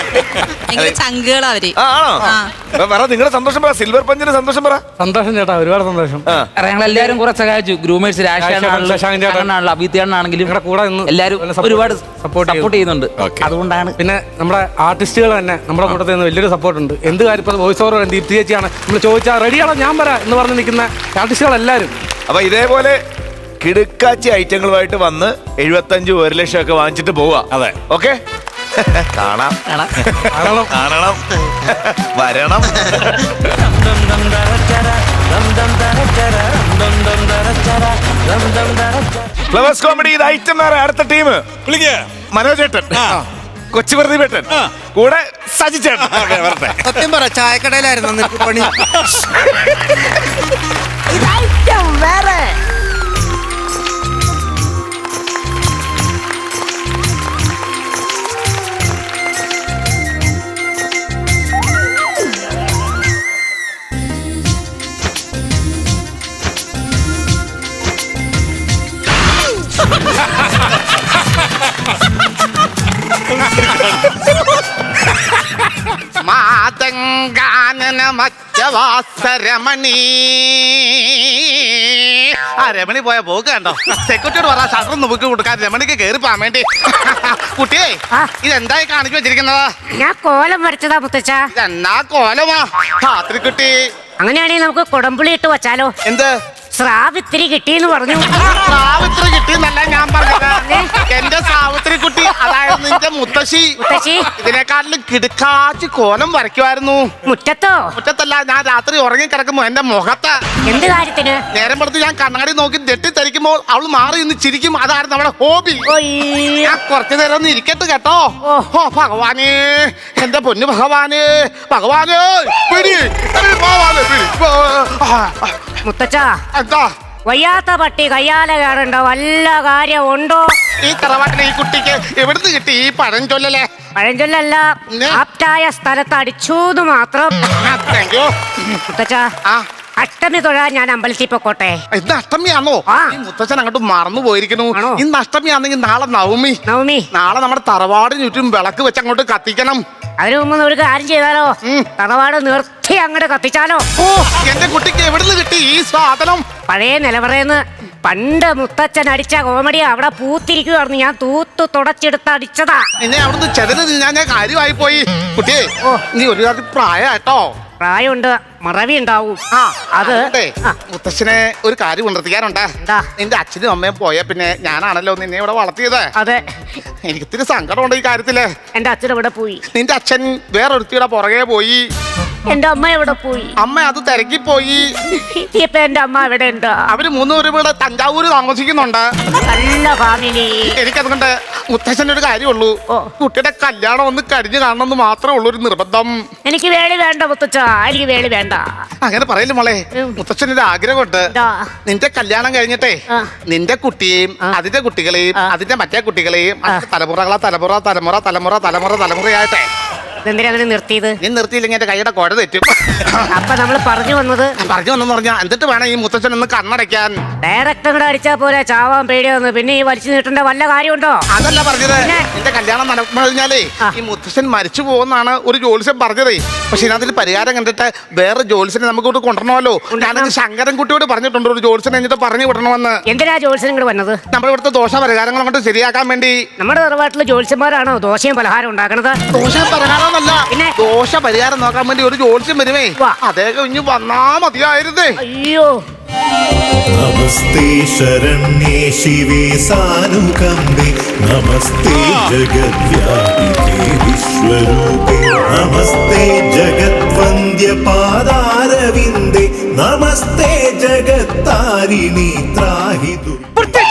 ഭയങ്കര ചങ്കുകളാ അവര്. ആണോ? പറ നിങ്ങളുടെ സന്തോഷം പറ. സിൽവർ പഞ്ചിന് സന്തോഷം പറ. സന്തോഷം ചേട്ടാ, ഒരുപാട് സന്തോഷം. ഞങ്ങൾ എല്ലാവരും കുറെ സഹായിച്ചു. ഗ്രൂമേഴ്സ് രാഷ്ട്രീയമാണെങ്കിലും അഭിത്യാണെങ്കിലും കൂടെ നിന്ന് എല്ലാവരും ഒരുപാട് സപ്പോർട്ട് ചെയ്യുന്നുണ്ട്. അതുകൊണ്ടാണ് പിന്നെ നമ്മുടെ ആർട്ടിസ്റ്റുകൾ തന്നെ നമ്മുടെ കൂട്ടത്തിൽ നിന്ന് വലിയൊരു സപ്പോർട്ട് ഉണ്ട്. എന്ത് കാര്യം ഇപ്പോൾ വോയിസ് ഓവർ ദീപ്തി ചേച്ചിയാണ്, നമ്മൾ ചോദിച്ചാൽ റെഡിയാണോ ഞാൻ പറയാം എന്ന് പറഞ്ഞ് നിൽക്കുന്ന ആർട്ടിസ്റ്റുകൾ എല്ലാവരും. അപ്പൊ ഇതേപോലെ കിടുക്കാച്ചി ഐറ്റങ്ങളുമായിട്ട് വന്ന് 75 1 ലക്ഷം ഒക്കെ വാങ്ങിച്ചിട്ട് പോവാ. അതെ, ഓക്കെ. കാണാം, വരണം. ഫ്ലവേഴ്സ് കോമഡി ഇത് ഐറ്റം വേറെ. അടുത്ത ടീം മനോജേട്ടൻ, കൊച്ചു പ്രതിഭേട്ടൻ, കൂടെ സജിച്ചേട്ടൻ. സത്യം പറ, ചായക്കടയിലായിരുന്നു എന്നിട്ട് പണി. മാതങ്കാനന മച്ചവാസരമണി. ആ രമണി പോയ പോക്ക് കണ്ടോ? സെക്യൂരിറ്റിയോട് പറ ഷട്ടർ നോക്കി കൊടുക്കാൻ രമണിക്ക് കയറി പോകാൻ വേണ്ടി. കുട്ടിയെ ഇതെന്തായി കാണിച്ചു വെച്ചിരിക്കുന്നത്? ഞാൻ കോലം വരച്ചതാ മുത്തച്ഛ. എന്നാ കോലമാ രാത്രി കുട്ടി. അങ്ങനെയാണെങ്കിൽ നമുക്ക് കുടംപുളി ഇട്ട് വച്ചാലോ? എന്ത് സ്രാവിത്തിരി കിട്ടിയെന്ന് പറഞ്ഞു. സാവിത്രി കിട്ടിയെന്നല്ല ഞാൻ പറഞ്ഞത്. എന്റെ സാവിത്രി കുട്ടി, അതായത് നിന്റെ മുത്തശ്ശി. ഇതിനെക്കാട്ടിലും കിടുക്കാച്ചി കോലം വരയ്ക്കുമായിരുന്നു. മുറ്റത്തോ? മുറ്റത്തല്ല, ഞാൻ രാത്രി ഉറങ്ങിക്കിടക്കുമ്പോ എന്റെ മുഖത്ത്. എന്ത് കാര്യത്തിന്? നേരം പുറത്ത് ഞാൻ കണ്ണാടി നോക്കി തെറ്റിദ്ധരിക്കുമ്പോൾ അവള് മാറി നിന്ന് ചിരിക്കും. അതായിരുന്നു നമ്മുടെ ഹോബി. ഞാൻ കുറച്ചു നേരം ഒന്ന് ഇരിക്കട്ടെ കേട്ടോ. ഓ ഭഗവാനേ, എന്റെ പൊന്നു ഭഗവാനേ, ഭഗവാനേ മുത്തച്ഛ, എന്താ വയ്യാത്ത പട്ടി കയ്യാലെ കയറണ്ടോ? വല്ല കാര്യമുണ്ടോ? ഈ തറവാട്ടിലെ ഈ കുട്ടിക്ക് എവിടുന്ന് കിട്ടി ഈ പഴഞ്ചൊല്ലല്ലേ? പഴഞ്ചൊല്ലല്ല, ആപ്റ്റായ സ്ഥലത്ത് അടിച്ചൂന്ന് മാത്രം. മുത്തച്ഛ, അഷ്ടമി തൊഴാൻ ഞാൻ അമ്പലത്തിൽ പൊക്കോട്ടെ? ഇന്ന് അഷ്ടമിയാണോ? ഈ മുത്തച്ഛൻ അങ്ങോട്ട് മറന്നു പോയിരിക്കുന്നു. ഇന്ന് അഷ്ടമിയാണെങ്കിൽ നാളെ നവമി. നാളെ നമ്മുടെ തറവാടിന് ചുറ്റും വിളക്ക് വെച്ച് അങ്ങോട്ട് കത്തിക്കണം. അതിനു മുമ്പ് ഒരു കാര്യം ചെയ്താലോ? തറവാട് നിർത്തി അങ്ങോട്ട് കത്തിച്ചാലോ? ഓ, എന്റെ കുട്ടിക്ക് എവിടുന്ന് കിട്ടി ഈ സാധനം? പഴയ നിലവറയെന്ന് പണ്ട് മുത്തച്ഛൻ അടിച്ച കോമഡി അവിടെ പൂത്തിരിക്കുവായിരുന്നു. ഞാൻ തൂത്തു തുടച്ചെടുത്ത് അടിച്ചതാ. നിന്നെ അവിടുന്ന് ചെതല് ഞാൻ കാര്യമായി പോയി. കുട്ടിയെ, നീ ഒരു പ്രായട്ടോ? പ്രായമുണ്ട്, മറവി ഉണ്ടാവും. അത് മുത്തച്ഛനെ ഒരു കാര്യം ഉണർത്തിക്കാനുണ്ട്. നിന്റെ അച്ഛനും അമ്മയും പോയ പിന്നെ ഞാനാണല്ലോ നിന്നെ ഇവിടെ വളർത്തിയത്. അതെ, എനിക്ക് ഇത്തിരി സങ്കടമുണ്ട് ഈ കാര്യത്തില്. എന്റെ അച്ഛൻ എവിടെ പോയി? നിന്റെ അച്ഛൻ വേറൊരുത്തിയുടെ പുറകെ പോയി. എന്റെ അമ്മ എവിടെ പോയി? അമ്മ അത് തിരക്കിപ്പോയി. ഇപ്പൊ എന്റെ അമ്മ എവിടെ ഉണ്ട്? അവര് 3 പേരും ഇവിടെ തഞ്ചാവൂര് താമസിക്കുന്നുണ്ട്. നല്ല ഫാമിലി. എനിക്കതുകൊണ്ട് മുത്തച്ഛൻ്റെ ഒരു കാര്യമുള്ളൂ, കുട്ടിയുടെ കല്യാണം ഒന്ന് കഴിഞ്ഞു കാണണമെന്ന് മാത്രമേ ഉള്ളൂ ഒരു നിർബന്ധം. എനിക്ക് വേളി വേണ്ട മുത്തച്ഛ, എനിക്ക് വേളി വേണ്ട. അങ്ങനെ പറയില്ല മോളെ, മുത്തച്ഛൻ്റെ ഒരു ആഗ്രഹമുണ്ട്. നിന്റെ കല്യാണം കഴിഞ്ഞിട്ടേ നിന്റെ കുട്ടിയെയും അതിന്റെ കുട്ടികളെയും അതിന്റെ മറ്റേ കുട്ടികളെയും തലമുറകളാ തലമുറ തലമുറ തലമുറ തലമുറ തലമുറയായിട്ടെ. എന്തിനാ അങ്ങനെ നിർത്തിയത്? നീ നിർത്തിയില്ലെങ്കിൽ എന്റെ കൈയുടെ കുഴ തെറ്റും. അപ്പൊ നമ്മൾ പറഞ്ഞു വന്നെന്ന് പറഞ്ഞാ എന്നിട്ട് വേണം ഈ മുത്തച്ഛൻ ഒന്ന് കണ്ണടയ്ക്കാൻ. ഡയറക്റ്റ് അങ്ങോട്ട് അടിച്ചാ പോലെ ചാവാൻ പേടിയാന്ന്. പിന്നെ ഈ വലിച്ചു നീട്ടേണ്ട വല്ല കാര്യമുണ്ടോ? അതല്ല പറഞ്ഞത്. നിന്റെ കല്യാണം നടന്നു കഴിഞ്ഞാലേ ഈ മുത്തച്ഛൻ മരിച്ചു പോകുന്നാണ് ഒരു ജ്യോത്സ്യൻ പറഞ്ഞതേ. പക്ഷെ ഇതിനകത്തിൽ പരിഹാരം കണ്ടിട്ട് വേറെ ജ്യോത്സ്യനെ നമുക്ക് ഇവിടെ കൊണ്ടുവരണമല്ലോ. ഞാനത് ശങ്കരൻകുട്ടിയോട് പറഞ്ഞിട്ടുണ്ട് ഒരു ജ്യോത്സ്യൻ എന്നിട്ട് പറഞ്ഞു വിടണമെന്ന്. എന്തിനാ ജ്യോത്സ്യൻ ഇങ്ങോട്ട് വന്നത്? നമ്മുടെ ഇവിടുത്തെ ദോഷ പരിഹാരങ്ങൾ അങ്ങോട്ട് ശരിയാക്കാൻ വേണ്ടി. നമ്മുടെ തറവാട്ടിലെ ജ്യോത്സ്യന്മാരാണോ ദോശയും പലഹാരം ഉണ്ടാക്കണത്? ദോശയും പലഹാരം പിന്നെ ദോഷ പരിഹാരം നോക്കാൻ വേണ്ടി ഒരു ജ്യോത്സ്യം വരുമേ. അദ്ദേഹം ഇനി വന്നാ മതിയായിരുന്നേ. അയ്യോ, നമസ്തേ ശരണ്യേ ശിവേ സാനുകമ്പേ നമസ്തേ ജഗദ്വ്യാപികേ വിശ്വരൂപേ നമസ്തേ ജഗദ്വന്ദ്യ പാദാരവിന്ദേ നമസ്തേ ജഗത്താരിണി ത്രാഹി ദുർഗേ.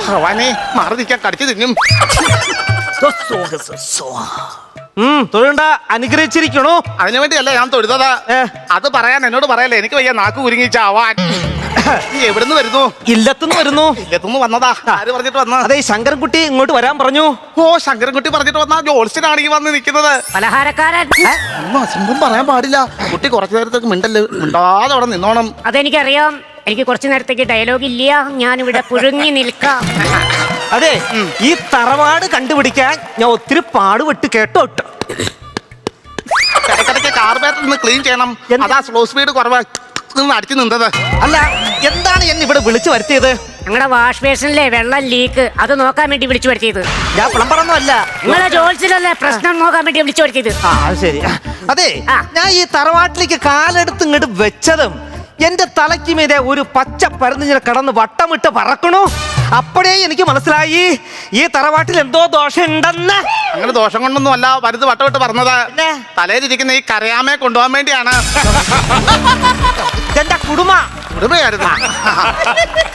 ഭഗവാനെ മാറി നിൽക്കാൻ കടിച്ചു തിന്നും. തൊഴുണ്ട അനുഗ്രഹിച്ചിരിക്കണോ? അതിനു വേണ്ടിയല്ല ഞാൻ തൊഴുതത്. അത് പറയാൻ എന്നോട് പറയല്ലേ, എനിക്ക് വയ്യ നാക്ക് കുരുങ്ങി ചാവാൻ. നീ എവിടുന്ന് വരുന്നു? ഇല്ലത്തുനിന്ന് വരുന്നു. ഇല്ലത്തുനിന്ന് വന്നതാ? ആര് പറഞ്ഞിട്ട് വന്ന? അതെ, ശങ്കരൻകുട്ടി ഇങ്ങോട്ട് വരാൻ പറഞ്ഞു. ഓ, ശങ്കരൻകുട്ടി പറഞ്ഞിട്ട് വന്ന ജോത്സ്യനാണ് ഈ വന്ന് നിൽക്കുന്നത്. പലഹാരക്കാരൻ. ഒന്നും അസംഭവം പറയാൻ പാടില്ല. കുട്ടി കുറച്ചു നേരത്തേക്ക് മിണ്ടാതെ അവിടെ നിന്നോണം. അതെനിക്കറിയാം. എനിക്ക് കുറച്ചു നേരത്തേക്ക് ഡയലോഗ് ഇല്ല. ഞാനിവിടെ പുഴുങ്ങി നിൽക്കാം. അതെ, ഈ തറവാട് കണ്ടുപിടിക്കാൻ ഞാൻ ഒത്തിരി പാടുപെട്ട് കേട്ടോ. ഇടയ്ക്കിടയ്ക്ക് കാർബേറ്റർ നിന്ന് ക്ലീൻ ചെയ്യണം. അതാ സ്ലോ സ്പീഡ് കുറവ് അടിച്ചു നിന്നത്. അല്ല, എന്താണ് എന്നെ ഇവിടെ വിളിച്ചു വരുത്തിയത്? ഞങ്ങളുടെ വാഷ് ബേസിനിലെ വെള്ളം ലീക്ക്, അത് നോക്കാൻ വേണ്ടി വിളിച്ചു വരുത്തിയത്. ഞാൻ പ്ലംബറൊന്നും അല്ല. നിങ്ങളെ ജോലിസിലല്ലേ പ്രശ്നം നോക്കാൻ വേണ്ടി വിളിച്ചു വരുത്തിയത്. ആ, അത് ശരി. അതെ, ഞാൻ ഈ തറവാട്ടിലേക്ക് കാലെടുത്ത് ഇങ്ങോട്ട് വെച്ചതും എന്റെ തലയ്ക്ക് മീതെ ഒരു പച്ച പരുന്നിങ്ങനെ കടന്ന് വട്ടമിട്ട് പറക്കണു. അപ്പോഴേ എനിക്ക് മനസ്സിലായി ഈ തറവാട്ടിൽ എന്തോ ദോഷം ഉണ്ടെന്ന്. അങ്ങനെ ദോഷം കൊണ്ടൊന്നും അല്ല വലുത് വട്ടമിട്ട് പറഞ്ഞത്. തലയിലിരിക്കുന്ന ഈ കരയാമയെ കൊണ്ടുപോകാൻ വേണ്ടിയാണ്. എന്റെ കുടുംബമായിരുന്നു.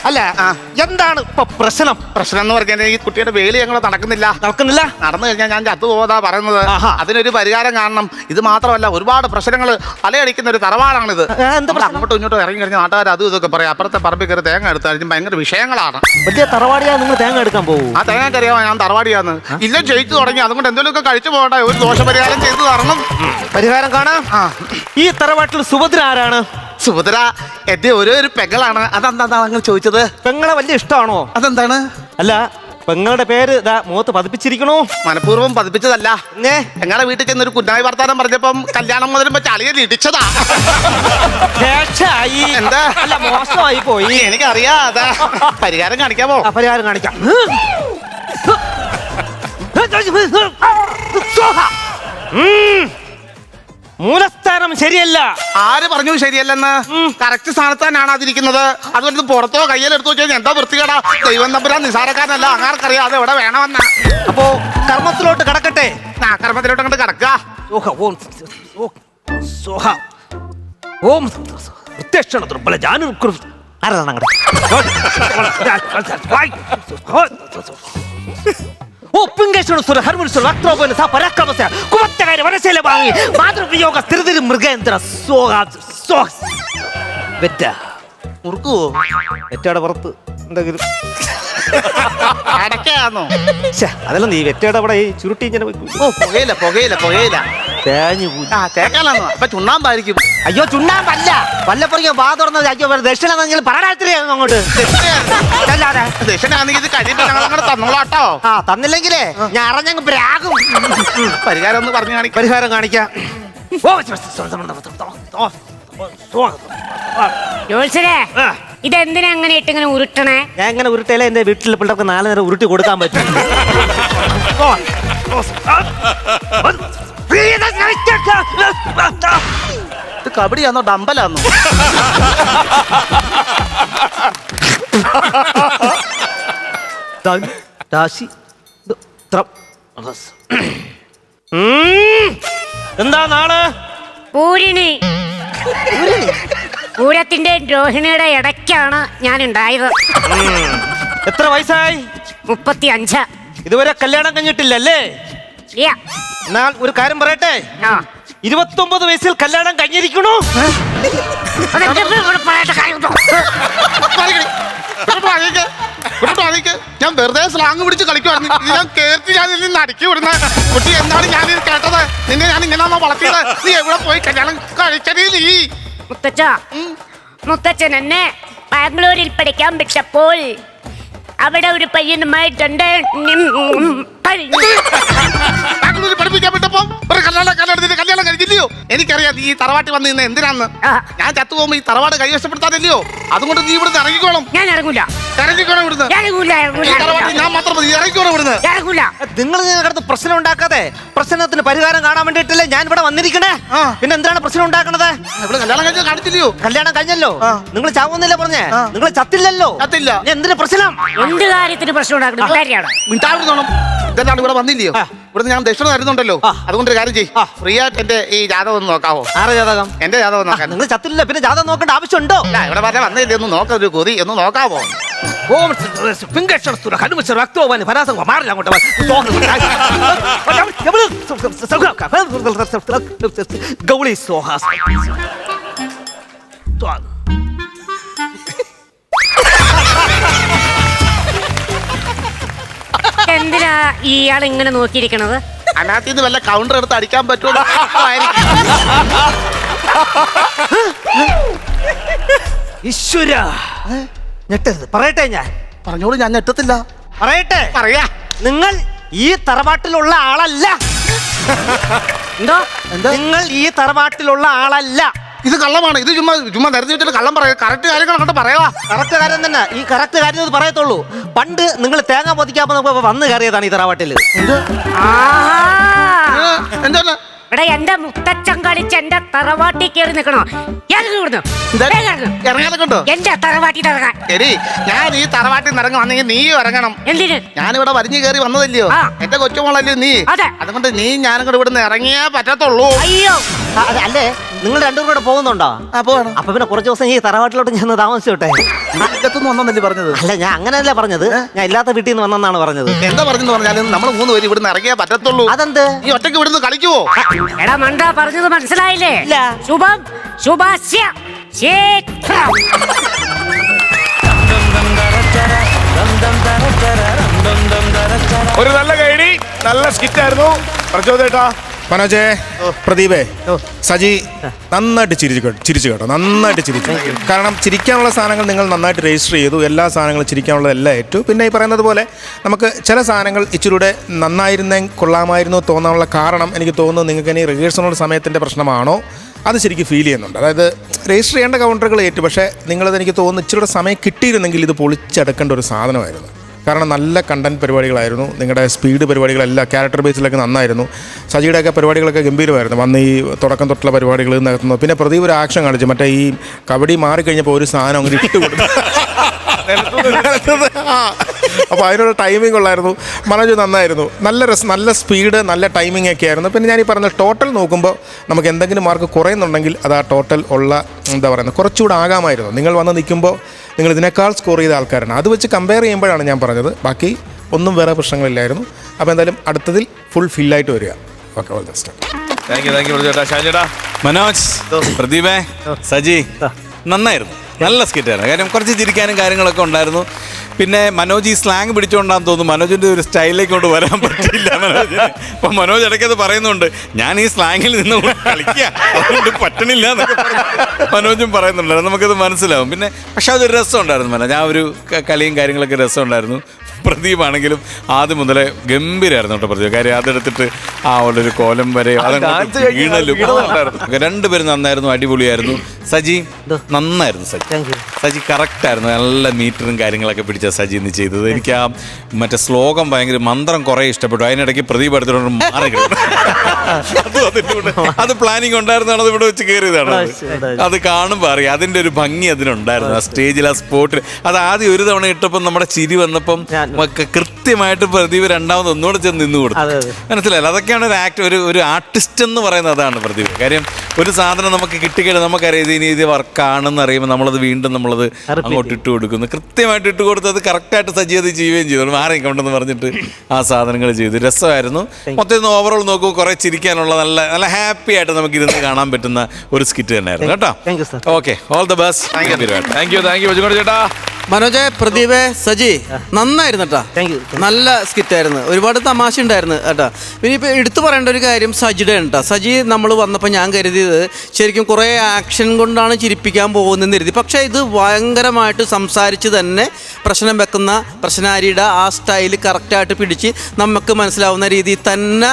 അല്ല, എന്താണ് ഇപ്പൊ പ്രശ്നം? പ്രശ്നം എന്ന് പറഞ്ഞാൽ ഈ കുട്ടിയുടെ വേലി ഞങ്ങൾ നടക്കുന്നില്ല. നടന്നു കഴിഞ്ഞാൽ ഞാൻ ചത്തുപോകാ പറയുന്നത്. അതിനൊരു പരിഹാരം കാണണം. ഇത് മാത്രമല്ല, ഒരുപാട് പ്രശ്നങ്ങൾ അലയടിക്കുന്ന ഒരു തറവാടാണിത്. അങ്ങോട്ടും ഇങ്ങോട്ടും ഇറങ്ങി കഴിഞ്ഞ നാട്ടുകാർ അതും ഇതൊക്കെ പറയും. അപ്പുറത്തെ പറമ്പിൽ കയറി തേങ്ങ എടുത്താൽ ഭയങ്കര വിഷയങ്ങളാണ്. വലിയ തറവാടിയാ നിങ്ങൾ തേങ്ങ എടുക്കാൻ പോകും? ആ തേങ്ങ അറിയാമോ ഞാൻ തറവാടിയാന്ന്? ഇല്ല, ജയിച്ചു തുടങ്ങി. അതുകൊണ്ട് എന്തെങ്കിലുമൊക്കെ കഴിച്ചു പോകട്ടെ. ഒരു ദോഷപരിഹാരം ചെയ്തു തരണം. പരിഹാരം കാണാം. ഈ തറവാട്ടിൽ സുഭദ്ര ആരാണ്? സുഭദ്ര എന്റെ ഒരു പെങ്ങളാണ്. അതെന്താ അങ്ങനെ ചോദിച്ചത്? പെങ്ങളെ വലിയ ഇഷ്ടമാണോ? അതെന്താണ്? അല്ല, പെങ്ങളുടെ പേര് മുഖത്ത് പതിപ്പിച്ചിരിക്കണോ? മനഃപൂർവ്വം പതിപ്പിച്ചതല്ല. ഞങ്ങളുടെ വീട്ടിൽ ചെന്ന് ഒരു കുഞ്ഞായി വർത്താനം പറഞ്ഞപ്പം കല്യാണം മുതലും വെച്ച് അളിയെ ഇടിച്ചതാ. എന്താ? അല്ല, മോശമായി പോയി. എനിക്കറിയാം. അതാ പരിഹാരം കാണിക്കാമോ? പരിഹാരം കാണിക്കാം. മൂലസ്ഥാനം ശരിയല്ല. ആര് പറഞ്ഞു ശരിയല്ലെന്ന്? കറക്റ്റ് സ്ഥാനത്താനാണ് അതിരിക്കുന്നത്. അതുകൊണ്ട് പുറത്തോ കയ്യിലെടുത്തു വെച്ചാൽ എന്താ വൃത്തികേടാ. ദൈവം തമ്പുരാൻ നിസാരക്കാരനല്ല. അങ്ങാർക്കറിയാം അത് എവിടെ വേണമെന്ന. അപ്പോ കർമ്മത്തിലോട്ട് കടക്കട്ടെ. കർമ്മത്തിലോട്ട് അങ്ങോട്ട് കടക്കുക. മുറുക്കുവോ? വെറ്റയുടെ പുറത്ത് എന്തെങ്കിലും അടക്കാന്നോ? അതല്ല, നീ വെറ്റയുടെ അവിടെ ഈ ചുരുട്ടി ഇങ്ങനെ പുകയില്ല പുകയില്ല പുകയില്ല തേക്കാനാന്നോ? അപ്പൊ ചുണ്ണാമ്പായിരിക്കും. അയ്യോ, ചുണ്ണാമ്പല്ല. വല്ലപ്പുറം വാ തുറന്നത്. അയ്യോ, ദക്ഷിണ പറയാനായിരുന്നു അങ്ങോട്ട്. ദക്ഷിണാണെങ്കിൽ ഇത് കഴിയുമ്പോ ഞങ്ങൾ അങ്ങോട്ട് തന്നോളാട്ടോ. തന്നില്ലെങ്കിലേ ഞാൻ അറിഞ്ഞങ്ങ് ബ്രാഗും. പരിഹാരം ഒന്ന് പറഞ്ഞു കാണിക്കാം. പരിഹാരം കാണിക്കാം. ജോത്സരെ, ഇതെന്തിനാ അങ്ങനെ ഇട്ടിങ്ങനെ ഉരുട്ടണേ? ഞാൻ എങ്ങനെ ഉരുട്ടയില്ല. എന്റെ വീട്ടിലെ പിള്ളേർക്ക് 4 നേരം ഉരുട്ടി കൊടുക്കാൻ പറ്റും. ഇത് കബഡിയാന്നോ ഡമ്പലാന്നോ? എന്താ നാള്? പൂരിണി. പൂരത്തിന്റെ രോഹിണിയുടെ ഇടയ്ക്കാണ് ഞാൻ ഉണ്ടായത്. എത്ര വയസ്സായി? 35. ഇതുവരെ കല്യാണം കഴിഞ്ഞിട്ടില്ലല്ലേ? എന്നാൽ ഒരു കാര്യം പറയട്ടെ, 29 വയസ്സിൽ കല്യാണം കഴിഞ്ഞിരിക്കണു. ഞാൻ വെറുതെ സ്ലാങ് പിടിച്ച് കളിക്കുവായിരുന്നു. ഞാൻ കേട്ടി ഞാൻ നിന്ന് അടുക്കി വിടുന്ന കുട്ടി. എന്താണ് ഞാൻ കേട്ടത്? നിന്നെ ഞാൻ ഇങ്ങനെയാണോ വളർത്തിയത്? നീ എവിടെ പോയി കല്യാണം കഴിച്ചതേ? നീ മുത്തച്ഛൻ എന്നെ ബാംഗ്ലൂരിൽ പഠിക്കാൻ വിട്ടപ്പോൾ അവിടെ ഒരു പയ്യനുമായിട്ടുണ്ട്. ബാംഗ്ലൂരിൽ പഠിപ്പിക്കാൻ വിട്ടപ്പോ ഒരു കല്യാണം കഴിച്ചില്ലയോ? എനിക്കറിയാം നീ ഈ തറവാട്ടി വന്ന് നിന്ന് എന്തിനാന്ന്. ഞാൻ ചത്തു പോകുമ്പോ ഈ തറവാട് കൈവശപ്പെടുത്താതില്ലയോ? അതുകൊണ്ട് നീ ഇവിടുന്ന് ഇറങ്ങിക്കോണം. ഞാൻ ഇറങ്ങൂല. ഇറങ്ങിക്കോണം ഇവിടുന്ന്. ഞാൻ മാത്രം മതി. ഇറങ്ങിക്കോണം ഇവിടുന്ന്. നിങ്ങൾ കിടന്ന് പ്രശ്നം ഉണ്ടാക്കാതെ പ്രശ്നത്തിന് പരിഹാരം കാണാൻ വേണ്ടിയിട്ടല്ലേ ഞാൻ ഇവിടെ വന്നിരിക്കണേ. പിന്നെ എന്താണ് പ്രശ്നം ഉണ്ടാക്കണത്? ഇവിടെ കല്യാണം കഴിച്ചാൽ കാണിച്ചില്ലയോ? കല്യാണം കഴിഞ്ഞല്ലോ. നിങ്ങൾ ചാവുന്നില്ല പറഞ്ഞേ. നിങ്ങൾ ചത്തില്ലല്ലോ. ചത്തില്ല. എന്തിനു പ്രശ്നം? എന്ത് കാര്യത്തിന് പ്രശ്നം ഉണ്ടാക്കണം? ഇതെല്ലാം ഇവിടെ വന്നില്ലയോ? ഇവിടെ ഞാൻ ദക്ഷിണ തരുന്നുണ്ടല്ലോ. അതുകൊണ്ട് ഒരു കാര്യം ചെയ്യ്. ഫ്രീ ആയിട്ട് എന്റെ ഈ ജാതകം ഒന്ന് നോക്കാവോ? ആരെ ജാതകം? എന്റെ ജാതകം നോക്കാൻ. നിങ്ങൾ ചത്തില്ല, പിന്നെ ജാതകം നോക്കേണ്ട ആവശ്യമുണ്ടോ? ഇവിടെ വരെ വന്നില്ലേ, ഒന്ന് നോക്കാം, ഒരു കൊതി ഒന്ന് നോക്കാവോ? ഗൗളി സോഹാസ്. എന്തിനാ ഇയാൾ ഇങ്ങനെ നോക്കിയിരിക്കണത്? അതിനകത്ത് വല്ല കൗണ്ടർ എടുത്ത് അടിക്കാൻ പറ്റുമോ? ഈശ്വര, ഞെട്ടരുത്. പറയട്ടെ, ഞാൻ പറഞ്ഞോളൂ, ഞാൻ ഞെട്ടത്തില്ല. പറയട്ടെ. പറയാ. നിങ്ങൾ ഈ തറവാട്ടിലുള്ള ആളല്ല. എന്തോ നിങ്ങൾ ഈ തറവാട്ടിലുള്ള ആളല്ല. ഇത് കള്ളമാണ്. ഇത് ചുമ്മാ നിരത്തി വെച്ചിട്ട് കള്ളം പറയാ. കറക്റ്റ് കാര്യങ്ങൾ അങ്ങോട്ട് പറയാ. കറക്റ്റ് കാര്യം തന്നെ. ഈ കറക്റ്റ് കാര്യം ഇത് പറയത്തുള്ളൂ. പണ്ട് നിങ്ങൾ തേങ്ങ പൊതിക്കാൻ വന്ന് കയറിയതാണ് ഈ തറവാട്ടില്. എന്താ ഇവിടെ എന്റെ മുത്തച്ഛൻ കളിച്ച് എന്റെ തറവാട്ടി കയറി നിൽക്കണോ? ഇറങ്ങാതെ കൊണ്ടോ? എന്റെ തറവാട്ടിൽ ഇറങ്ങാൻ. ശരി, ഞാൻ ഈ തറവാട്ടിൽ നിന്ന് ഇറങ്ങുവാണെങ്കിൽ നീ ഇറങ്ങണം. എന്തിന്? ഞാനിവിടെ വരിഞ്ഞു കയറി വന്നതല്ലയോ, എന്റെ കൊച്ചുമോളല്ലയോ നീ. അതെ. അതുകൊണ്ട് നീ ഞാനും കൂടെ ഇവിടുന്ന് ഇറങ്ങിയേ പറ്റത്തുള്ളൂ. അയ്യോ, അല്ലേ, നിങ്ങൾ രണ്ടും കൂടെ പോകുന്നുണ്ടോ? പോകണം. അപ്പൊ പിന്നെ കുറച്ച് ദിവസം ഈ തറവാട്ടിലോട്ട് ഞാൻ താമസിച്ചോട്ടെ. ഇതൊന്നും വന്നല്ലേ പറഞ്ഞത്? അല്ല, ഞാൻ അങ്ങനെയല്ല പറഞ്ഞത്. ഞാൻ ഇല്ലാത്ത വീട്ടിൽ നിന്ന് വന്നെന്നാണ് പറഞ്ഞത്. എന്താ പറഞ്ഞെന്ന് പറഞ്ഞാലും നമ്മൾ 3 പേര് ഇവിടുന്ന് ഇറങ്ങിയേ പറ്റത്തുള്ളൂ. അതെന്ത്? നീ ഒറ്റയ്ക്ക് ഇവിടുന്ന് കളിക്കുവോ? എടാ മണ്ട, പറഞ്ഞത് മനസ്സിലായില്ലേ? ഇല്ല. ശുഭം ശുഭാസ്യ ശേഖരം. ഒരു നല്ല കൈഡി, നല്ല സ്കിറ്റായിരുന്നു. പ്രചോദേട്ടാ, മനോജേ, പ്രദീപേ, സജി നന്നായിട്ട് ചിരിച്ചു കേട്ടോ, നന്നായിട്ട് ചിരിച്ചു. കാരണം ചിരിക്കാനുള്ള സാധനങ്ങൾ നിങ്ങൾ നന്നായിട്ട് രജിസ്റ്റർ ചെയ്തു. എല്ലാ സാധനങ്ങളും ചിരിക്കാനുള്ളതെല്ലാം ഏറ്റു. പിന്നെ ഈ പറയുന്നത് പോലെ നമുക്ക് ചില സാധനങ്ങൾ ഇച്ചിരൂടെ നന്നായിരുന്നേ കൊള്ളാമായിരുന്നു തോന്നാനുള്ള കാരണം എനിക്ക് തോന്നുന്നു നിങ്ങൾക്ക് ഇനി റിഹേഴ്സലുള്ള സമയത്തിൻ്റെ പ്രശ്നമാണോ അത് ശരിക്കും ഫീൽ ചെയ്യുന്നുണ്ട്. അതായത് രജിസ്റ്റർ ചെയ്യേണ്ട കൗണ്ടറുകൾ ഏറ്റു, പക്ഷേ നിങ്ങളത് എനിക്ക് തോന്നുന്നു ഇച്ചിരൂടെ സമയം കിട്ടിയിരുന്നെങ്കിൽ ഇത് പൊളിച്ചെടുക്കേണ്ട ഒരു സാധനമായിരുന്നു. കാരണം നല്ല കണ്ടന്റ് പരിപാടികളായിരുന്നു. നിങ്ങളുടെ സ്പീഡ് പരിപാടികളെല്ലാം ക്യാരക്ടർ ബേസിലൊക്കെ നന്നായിരുന്നു. സജിയുടെയൊക്കെ പരിപാടികളൊക്കെ ഗംഭീരമായിരുന്നു. വന്ന് ഈ തുടക്കം തൊട്ടുള്ള പരിപാടികൾ നടത്തുന്നു. പിന്നെ പ്രദീപ് ഒരു ആക്ഷൻ കാണിച്ചു, മറ്റേ ഈ കബഡി മാറിക്കഴിഞ്ഞപ്പോൾ ഒരു സാധനം അങ്ങനെ ഇട്ട് കൊടുത്തു. അപ്പോൾ അതിനുള്ള ടൈമിംഗ് ഉള്ളായിരുന്നു. മനോജ് നന്നായിരുന്നു. നല്ല സ്പീഡ്, നല്ല ടൈമിംഗ് ഒക്കെ ആയിരുന്നു. പിന്നെ ഞാൻ ഈ പറഞ്ഞ ടോട്ടൽ നോക്കുമ്പോൾ നമുക്ക് എന്തെങ്കിലും മാർക്ക് കുറയുന്നുണ്ടെങ്കിൽ അത് ആ ടോട്ടൽ ഉള്ള എന്താ പറയുന്നത് കുറച്ചുകൂടെ ആകാമായിരുന്നു. നിങ്ങൾ വന്ന് നിൽക്കുമ്പോൾ നിങ്ങൾ ഇതിനേക്കാൾ സ്കോർ ചെയ്ത ആൾക്കാരാണ്. അത് വെച്ച് കമ്പയർ ചെയ്യുമ്പോഴാണ് ഞാൻ പറഞ്ഞത്. ബാക്കി ഒന്നും വേറെ പ്രശ്നങ്ങളില്ലായിരുന്നു. അപ്പോൾ എന്തായാലും അടുത്തതിൽ ഫുൾ ഫില്ലായിട്ട് വരിക. Okay, all the best. Thank you പ്രചോദേട്ടാ. ഷാജേട്ടാ, മനോജ്, പ്രദീപേ, സജി നന്നായിരുന്നു. നല്ല സ്കിറ്റായിരുന്നു. കാര്യം കുറച്ച് ചിരിക്കാനും കാര്യങ്ങളൊക്കെ ഉണ്ടായിരുന്നു. പിന്നെ മനോജ് ഈ സ്ലാങ് പിടിച്ചുകൊണ്ടാന്ന് തോന്നുന്നു മനോജിൻ്റെ ഒരു സ്റ്റൈലിലേക്ക് കൊണ്ട് വരാൻ പറ്റില്ല മനോജിന്. അപ്പം മനോജ് ഇടയ്ക്കത് പറയുന്നുണ്ട്, ഞാൻ ഈ സ്ലാങ്ങിൽ നിന്ന് കളിക്കുക, അതുകൊണ്ട് പറ്റണില്ല എന്നൊക്കെ മനോജും പറയുന്നുണ്ട്. നമുക്കത് മനസ്സിലാവും. പിന്നെ പക്ഷെ അതൊരു രസമുണ്ടായിരുന്നു മനോജ്. ആ ഒരു കളിയും കാര്യങ്ങളൊക്കെ രസമുണ്ടായിരുന്നു. പ്രദീപാണെങ്കിലും ആദ്യം മുതലേ ഗംഭീരമായിരുന്നു കേട്ടോ പ്രദീപ്. കാര്യം അതെടുത്തിട്ട് ആ ഉള്ളൊരു കോലം വരെ വീണലും രണ്ടുപേരും നന്നായിരുന്നു, അടിപൊളിയായിരുന്നു. സജി നന്നായിരുന്നു. സജി കറക്റ്റായിരുന്നു. നല്ല മീറ്ററും കാര്യങ്ങളൊക്കെ പിടിച്ച സജി ഇന്ന് ചെയ്തത്. എനിക്ക് ആ മറ്റേ ശ്ലോകം ഭയങ്കര മന്ത്രം കുറേ ഇഷ്ടപ്പെട്ടു. അതിനിടയ്ക്ക് പ്രദീപ് എടുത്തിട്ട് മാറി അത് പ്ലാനിങ് ഉണ്ടായിരുന്നാണ്. അത് ഇവിടെ വെച്ച് കയറിയതാണ്. അത് കാണുമ്പോൾ അറിയാം അതിൻ്റെ ഒരു ഭംഗി അതിനുണ്ടായിരുന്നു. ആ സ്റ്റേജിൽ, ആ സ്പോട്ടിൽ. അത് ആദ്യം ഒരു തവണ ഇട്ടപ്പം നമ്മുടെ ചിരി വന്നപ്പം കൃത്യമായിട്ട് പ്രദീപ് രണ്ടാമത് ഒന്നുകൂടെ ചെന്ന് നിന്ന് കൊടുത്തു. മനസ്സിലായില്ല? അതൊക്കെയാണ് ഒരു ഒരു ആർട്ടിസ്റ്റ് എന്ന് പറയുന്നത്. അതാണ് പ്രദീപ്. കാര്യം ഒരു സാധനം നമുക്ക് കിട്ടിക്കഴിഞ്ഞാൽ നമുക്കറിയാം ഇത് വർക്കാണെന്ന് അറിയുമ്പോൾ നമ്മളത് വീണ്ടും നമ്മളത് അങ്ങോട്ട് ഇട്ട് കൊടുക്കുന്നു. കൃത്യമായിട്ട് ഇട്ട് കൊടുത്തത് കറക്റ്റായിട്ട് സജി അത് ചെയ്യുകയും ചെയ്തു. മാറിക്കൊണ്ടെന്ന് പറഞ്ഞിട്ട് ആ സാധനങ്ങൾ ചെയ്തു. രസമായിരുന്നു. മൊത്തം ഓവറോൾ നോക്കുമ്പോൾ കുറേ ചിരിക്കാനുള്ള നല്ല ഹാപ്പി ആയിട്ട് നമുക്ക് ഇരുന്ന് കാണാൻ പറ്റുന്ന ഒരു സ്കിറ്റ് തന്നെയായിരുന്നു കേട്ടോ. Okay, all the best. Thank you ചേട്ടാ. മനോജ്, പ്രദീപ്, സജി നന്നായിരുന്നു കേട്ടാ. നല്ല സ്കിറ്റായിരുന്നു. ഒരുപാട് തമാശ ഉണ്ടായിരുന്നു കേട്ടാ. പിന്നെ ഇപ്പം എടുത്തു പറയേണ്ട ഒരു കാര്യം സജിയുടെ കേട്ടോ. സജി നമ്മൾ വന്നപ്പോൾ ഞാൻ കരുതിയത് ശരിക്കും കുറേ ആക്ഷൻ കൊണ്ടാണ് ചിരിപ്പിക്കാൻ പോകുന്നതെന്ന് കരുതി. പക്ഷേ ഇത് ഭയങ്കരമായിട്ട് സംസാരിച്ച് തന്നെ പ്രശ്നം വെക്കുന്ന പ്രശ്നാരിയുടെ ആ സ്റ്റൈൽ കറക്റ്റായിട്ട് പിടിച്ച് നമുക്ക് മനസ്സിലാവുന്ന രീതിയിൽ തന്നെ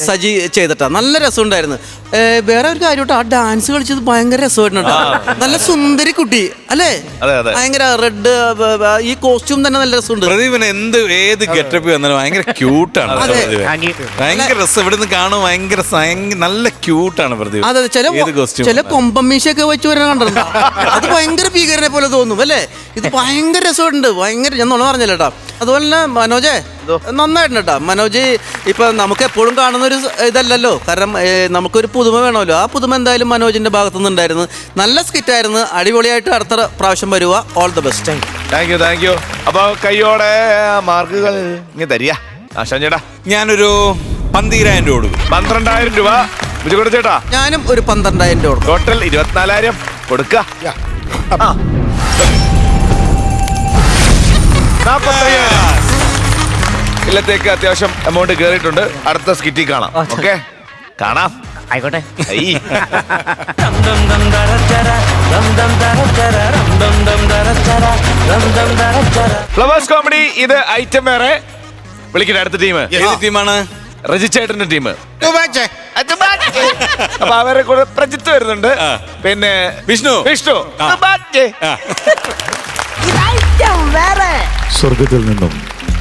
സജി ചെയ്തിട്ടാ. നല്ല രസമുണ്ടായിരുന്നു. വേറെ ഒരു കാര്യം കേട്ടോ, ആ ഡാൻസ് കളിച്ചത് ഭയങ്കര രസമായിട്ടുണ്ട്. നല്ല സുന്ദരി കുട്ടി അല്ലേ? ഭയങ്കര റെഡ് ഈ കോസ്റ്റ്യൂം തന്നെ നല്ല രസമുണ്ട്. പ്രദീപിന് ഏത് ഗെറ്റപ്പ് വന്നാലും ഭയങ്കര ക്യൂട്ടാണ്. ഭയങ്കര രസം. ഇവിടെ നിന്ന് കാണും ഭയങ്കര നല്ല ക്യൂട്ടാണ് പ്രദീപ്. അതെ, ഏത് costume? ചില കൊമ്പമ്മീശയൊക്കെ വെച്ച് വരാൻ കണ്ടിട്ടുണ്ടോ? അത് ഭയങ്കര ഭീകരനെ പോലെ തോന്നും അല്ലേ? ഇത് ഭയങ്കര രസമുണ്ട്, ഭയങ്കര ഞാൻ നുണ പറഞ്ഞില്ല കേട്ടോ. അതുപോലെ തന്നെ മനോജേ നന്നായിട്ടുണ്ട് കേട്ടോ. മനോജ് ഇപ്പൊ നമുക്ക് എപ്പോഴും കാണുന്ന ഒരു ഇതല്ലല്ലോ, കാരണം നമുക്കൊരു പുതുമ വേണമല്ലോ. ആ പുതുമ എന്തായാലും മനോജിന്റെ ഭാഗത്തു നിന്നുണ്ടായിരുന്നു. നല്ല സ്കിറ്റായിരുന്നു, അടിപൊളിയായിട്ട് അടുത്ത പ്രാവശ്യം വരുക. All the best. Thank U. അപ്പൊ കയ്യോടെ മാർക്കുകൾ ഇങ്ങനെ തരിക. ചേട്ടാ ഞാനൊരു 12,000 രൂപ കൊടുക്കും. 12,000 രൂപ ബിജുകുട്ടൻ ചേട്ടാ. ഞാനും ഒരു 12,000 രൂപ കൊടുക്കും. ടോട്ടൽ 24,000 കൊടുക്കുക. 45,000 ഇല്ലത്തേക്ക് അത്യാവശ്യം എമൗണ്ട് കേറിയിട്ടുണ്ട്. അടുത്ത സ്കിറ്റിൽ കാണാം. ഓക്കെ, കാണാം. ആയിക്കോട്ടെ. ഫ്ലവേഴ്സ് കോമഡി ഇത് ഐറ്റം വേറെ. വിളിക്കുന്ന അടുത്ത ടീം ഏത് ടീമാണ്? റജിച്ചേട്ടന്റെ ടീം. അപ്പൊ അവരെ കൂടെ പ്രജിത്ത് വരുന്നുണ്ട്, പിന്നെ വിഷ്ണു. സ്വർഗത്തിൽ നിന്നും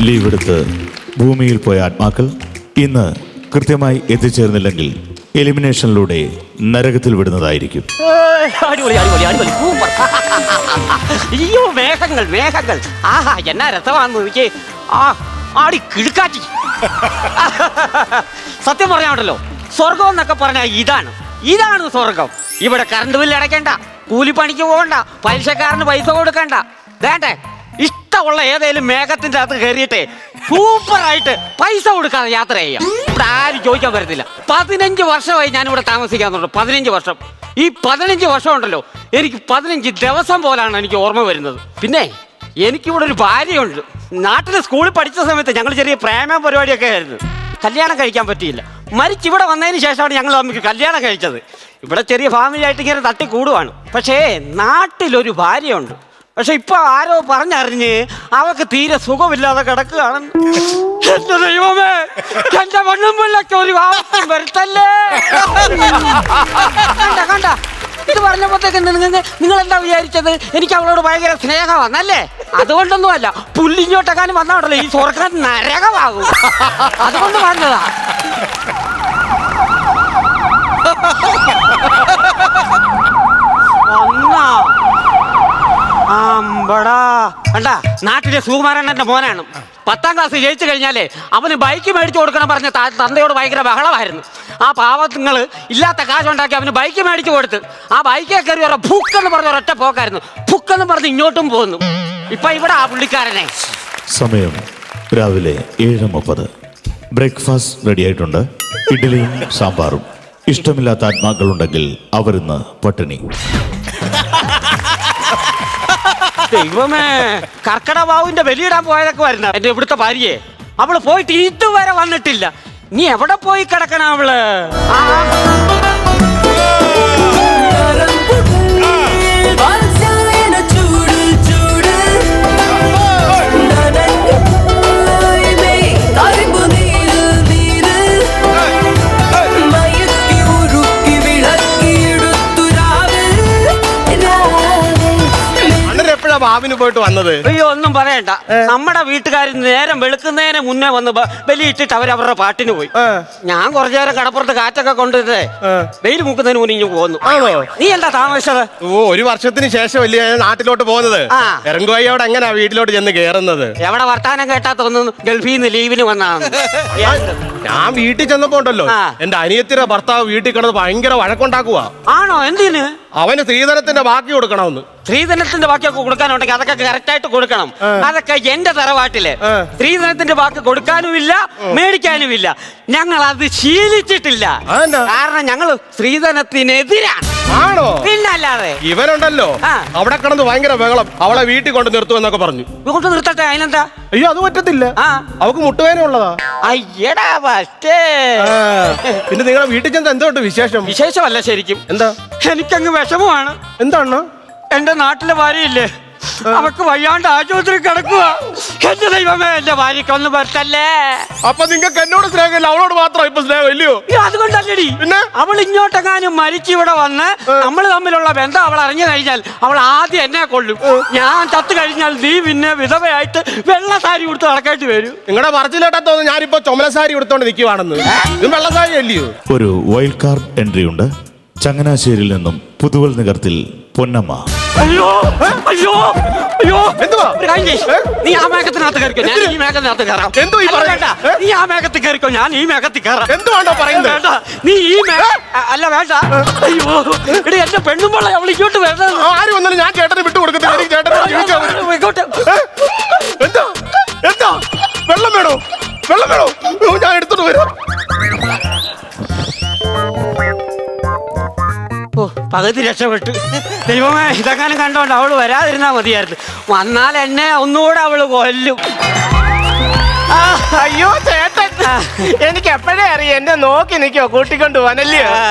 ലീവ് എടുത്ത് ഭൂമിയിൽ പോയ ആത്മാക്കൾ ഇന്ന് കൃത്യമായി എത്തിച്ചേർന്നില്ലെങ്കിൽ എലിമിനേഷനിലൂടെ നരകത്തിൽ വിടുന്നതായിരിക്കും. അടിപൊളി അടിപൊളി അടിപൊളി സൂപ്പർ. അയ്യോ മേഘങ്ങൾ മേഘങ്ങൾ, ആഹാ എന്നാ രസമാണെന്ന് എനിക്ക്. ആടി കിഴുക്കാറ്റി. സത്യം പറഞ്ഞാണ്ടല്ലോ, സ്വർഗം എന്നൊക്കെ പറഞ്ഞാൽ ഇതാണ് സ്വർഗം. ഇവിടെ കറണ്ട് ബില്ല് അടയ്ക്കണ്ട, കൂലിപ്പണിക്ക് പോകണ്ട, പലിശക്കാരന് പൈസ കൊടുക്കണ്ട. വേണ്ടേ ഇഷ്ടമുള്ള ഏതെങ്കിലും മേഘത്തിന്റെ അകത്ത് കയറിയിട്ടേ സൂപ്പറായിട്ട് പൈസ കൊടുക്കാതെ യാത്ര ചെയ്യാം. ഇവിടെ ആരും ചോദിക്കാൻ പറ്റത്തില്ല. 15 വർഷമായി ഞാനിവിടെ താമസിക്കാന്നുണ്ട്. 15 വർഷം. ഈ 15 വർഷം ഉണ്ടല്ലോ, എനിക്ക് 15 ദിവസം പോലാണ് എനിക്ക് ഓർമ്മ വരുന്നത്. പിന്നെ എനിക്കിവിടെ ഒരു ഭാര്യയുണ്ട്. നാട്ടിൽ സ്കൂളിൽ പഠിച്ച സമയത്ത് ഞങ്ങൾ ചെറിയ പ്രേമ പരിപാടിയൊക്കെ ആയിരുന്നു. കല്യാണം കഴിക്കാൻ പറ്റിയില്ല. മരിച്ചിവിടെ വന്നതിന് ശേഷമാണ് ഞങ്ങൾ നമുക്ക് കല്യാണം കഴിച്ചത്. ഇവിടെ ചെറിയ ഫാമിലി ആയിട്ട് ഇങ്ങനെ തട്ടി കൂടുവാണ്. പക്ഷേ നാട്ടിലൊരു ഭാര്യയുണ്ട്. പക്ഷെ ഇപ്പൊ ആരോ പറഞ്ഞറിഞ്ഞ് അവക്ക് തീരെ സുഖമില്ലാതെ കിടക്കുകയാണ്. എന്റെ ദൈവമേ, എന്റെ മണ്ണും പിള്ളക്ക് ഒരു ആവശ്യം വരുത്തല്ലേ. കണ്ട ഇത് പറഞ്ഞപ്പോഴത്തേക്ക് നിങ്ങൾ എന്താ വിചാരിച്ചത്? എനിക്ക് അവളോട് ഭയങ്കര സ്നേഹമാണല്ലേ? അതുകൊണ്ടൊന്നുമല്ല, പുല്ലിഞ്ഞോട്ടെക്കാനും വന്നാണല്ലോ ഈ സ്വർഗം നരകമാകും. അതുകൊണ്ട് പറഞ്ഞതാ. കണ്ടാ, നാട്ടിലെ സുകുമാരണ്ണന്റെ മോനാണ്. 10ാം ക്ലാസ് ജയിച്ചു കഴിഞ്ഞാലേ അവന് ബൈക്ക് മേടിച്ചു കൊടുക്കണം പറഞ്ഞ തന്തയോട് ഭയങ്കര ബഹളമായിരുന്നു. ആ പാവങ്ങൾ ഇല്ലാത്ത കാശുണ്ടാക്കി അവന് ബൈക്ക് മേടിച്ചു കൊടുത്ത് ആ ബൈക്കേ കയറി ഫുക്കെന്ന് പറഞ്ഞ ഒരൊറ്റ പോക്കായിരുന്നു. ഫുക്കെന്ന് പറഞ്ഞ് ഇങ്ങോട്ടും പോന്നു. ഇപ്പൊ ഇവിടെ ആ പുള്ളിക്കാരനെ. സമയം രാവിലെ 7:30. ബ്രേക്ക്ഫാസ്റ്റ് റെഡിയായിട്ടുണ്ട്. ഇഡ്ഡലിയും സാമ്പാറും. ഇഷ്ടമില്ലാത്ത ആത്മാക്കളുണ്ടെങ്കിൽ അവരിന്ന് പട്ടിണി. ദൈവമേ, കർക്കടബാവുവിന്റെ ബലിയിടാൻ പോയതൊക്കെ വരുന്ന എന്റെ ഇവിടുത്തെ ഭാര്യയെ. അവള് പോയിട്ട് ഇതുവരെ വന്നിട്ടില്ല. നീ എവിടെ പോയി കിടക്കണം അവള്? ബാബിന് പോയിട്ട് വന്നത്? അയ്യോ ഒന്നും പറയണ്ട. നമ്മുടെ വീട്ടുകാർ നേരം വെളുക്കുന്നതിന് മുന്നേ വന്ന് ബലിയിട്ടിട്ട് അവരവരുടെ പാട്ടിന് പോയി. ഞാൻ കുറച്ചു നേരം കടപ്പുറത്ത് കാറ്റൊക്കെ കൊണ്ടുവരേ വെയിൽ മുക്കുന്നതിന് മുന്നേ ഇഞ്ഞു പോന്നു. നീ എന്താ താമസിച്ചത്? ഒരു വർഷത്തിന് ശേഷം വലിയ നാട്ടിലോട്ട് പോകുന്നത്. ഇറങ്ങുവയ്യോടെ എങ്ങനെയാ വീട്ടിലോട്ട് ചെന്ന് കേറുന്നത്? എവിടെ വർത്താനം കേട്ടാ തോന്നുന്നു ഗൾഫിൽ നിന്ന് ലീവിന് വന്നാണ്. ഞാൻ വീട്ടിൽ ചെന്നപ്പോ ഉണ്ടല്ലോ, എന്റെ അനിയത്തിയുടെ ഭർത്താവ് വീട്ടിൽ കിടന്ന് ഭയങ്കര വഴക്കുണ്ടാക്കുക. ആണോ? എന്തിന്? അവന് സ്ത്രീധനത്തിന്റെ ബാക്കി കൊടുക്കണമെന്ന്. സ്ത്രീധനത്തിന്റെ ബാക്കിയൊക്കെ കൊടുക്കാനുണ്ടെങ്കിൽ അതൊക്കെ കറക്റ്റ് ആയിട്ട് കൊടുക്കണം. അതൊക്കെ എന്റെ തറവാട്ടില് സ്ത്രീധനത്തിന്റെ ബാക്കി കൊടുക്കാനുമില്ല, മേടിക്കാനുമില്ല. ഞങ്ങൾ അത് ശീലിച്ചിട്ടില്ല. കാരണം ഞങ്ങൾ സ്ത്രീധനത്തിനെതിരാണ്. ആണോ? പിന്നല്ലാതെ. ഇവനുണ്ടല്ലോ അവിടെ കിടന്ന് ഭയങ്കര ബഹളം. അവളെ വീട്ടിൽ കൊണ്ട് നിർത്തുമെന്നൊക്കെ പറഞ്ഞു. കൊണ്ട് നിർത്തട്ടെ, അതിനെന്താ? അയ്യോ അത് പറ്റത്തില്ല. അവക്ക് മുട്ടുവേന ഉള്ളതാ. അയ്യടാ ഫസ്റ്റേ. പിന്നെ നിങ്ങളെ വീട്ടിൽ ചെന്ന് എന്തോട്ട് വിശേഷം? വിശേഷമല്ല ശരിക്കും. എന്താ? എനിക്കങ്ങ് വിഷമമാണ്. എന്താണ്? എന്റെ നാട്ടിലെ ഭാര്യയില്ലേ, അവക്ക് വയ്യാണ്ട് ആശുപത്രി കിടക്കുക. എന്റെ ദൈവമേ, എന്റെ ഭാര്യക്കൊന്നും പറ്റല്ലേ. അപ്പൊ നിങ്ങൾക്ക് എന്നോട് സ്നേഹമില്ല, അവളോട് മാത്രം ഇപ്പൊ സ്നേഹം ഇല്ലയോ? അതുകൊണ്ടല്ലേടി. പിന്നെ അവൾ ഇങ്ങോട്ടെങ്ങാനും മരിച്ചിവിടെ വന്ന് നമ്മൾ തമ്മിലുള്ള ബന്ധം അവൾ അറിഞ്ഞു കഴിഞ്ഞാൽ അവൾ ആദ്യം എന്നെ കൊള്ളും. ഞാൻ ചത്തു കഴിഞ്ഞാൽ നീ പിന്നെ വിധവയായിട്ട് വെള്ള സാരി കൊടുത്ത് നടക്കേണ്ടി വരും. നിങ്ങളുടെ പറച്ചിലേട്ടാ തോന്നുന്നു ഞാനിപ്പോ ചുമല സാരി എടുത്തോണ്ട് നിൽക്കുവാണെന്ന്. ഇത് വെള്ള സാരി അല്ലയോ? ഒരു വൈൽഡ് കാർഡ് എൻട്രി ഉണ്ട്. ചങ്ങനാശ്ശേരിയിൽ നിന്നും പുതുവൽ നികർത്തിൽ പൊന്നമ്മ. അയ്യോ അയ്യോ അയ്യോ ഒരു കാര്യം ചെയ്യ്. നീ ആ മേഘത്തിനകത്ത് കയറിക്കോ, ഞാൻ ഈ മേഘത്തിനകത്ത് കയറാം. വേണ്ട, നീ ആ മേഘത്തിൽ കയറിക്കോ, ഞാൻ ഈ മേഘത്തിൽ കയറാം. വേണ്ട, നീ ഈ അല്ല വേണ്ട. അയ്യോ എടി എന്റെ പെണ്ണുമ്പോൾ അവൾ ഇങ്ങോട്ട് വേണ്ട. ആര് വന്നാലും ഞാൻ ചേട്ടനെ വിട്ടു കൊടുക്കത്തില്ല. ഇങ്ങോട്ട് എന്താ വെള്ളം വേണോ? വെള്ളം വേണോ? ഞാൻ എടുത്തോണ്ട് വരാം. ഓ പകുതി രക്ഷപ്പെട്ടു. ദൈവമേ, ഇതെങ്ങാനും കണ്ടോണ്ട് അവള് വരാതിരുന്നാ മതിയായിരുന്നു. വന്നാൽ എന്നെ ഒന്നുകൂടെ അവള് കൊല്ലും. അയ്യോ ചേട്ടൻ, എനിക്ക് എപ്പോഴേ അറിയാം എന്നെ നോക്കി നിൽക്കോ കൂട്ടിക്കൊണ്ട് പോകാനല്ലേ.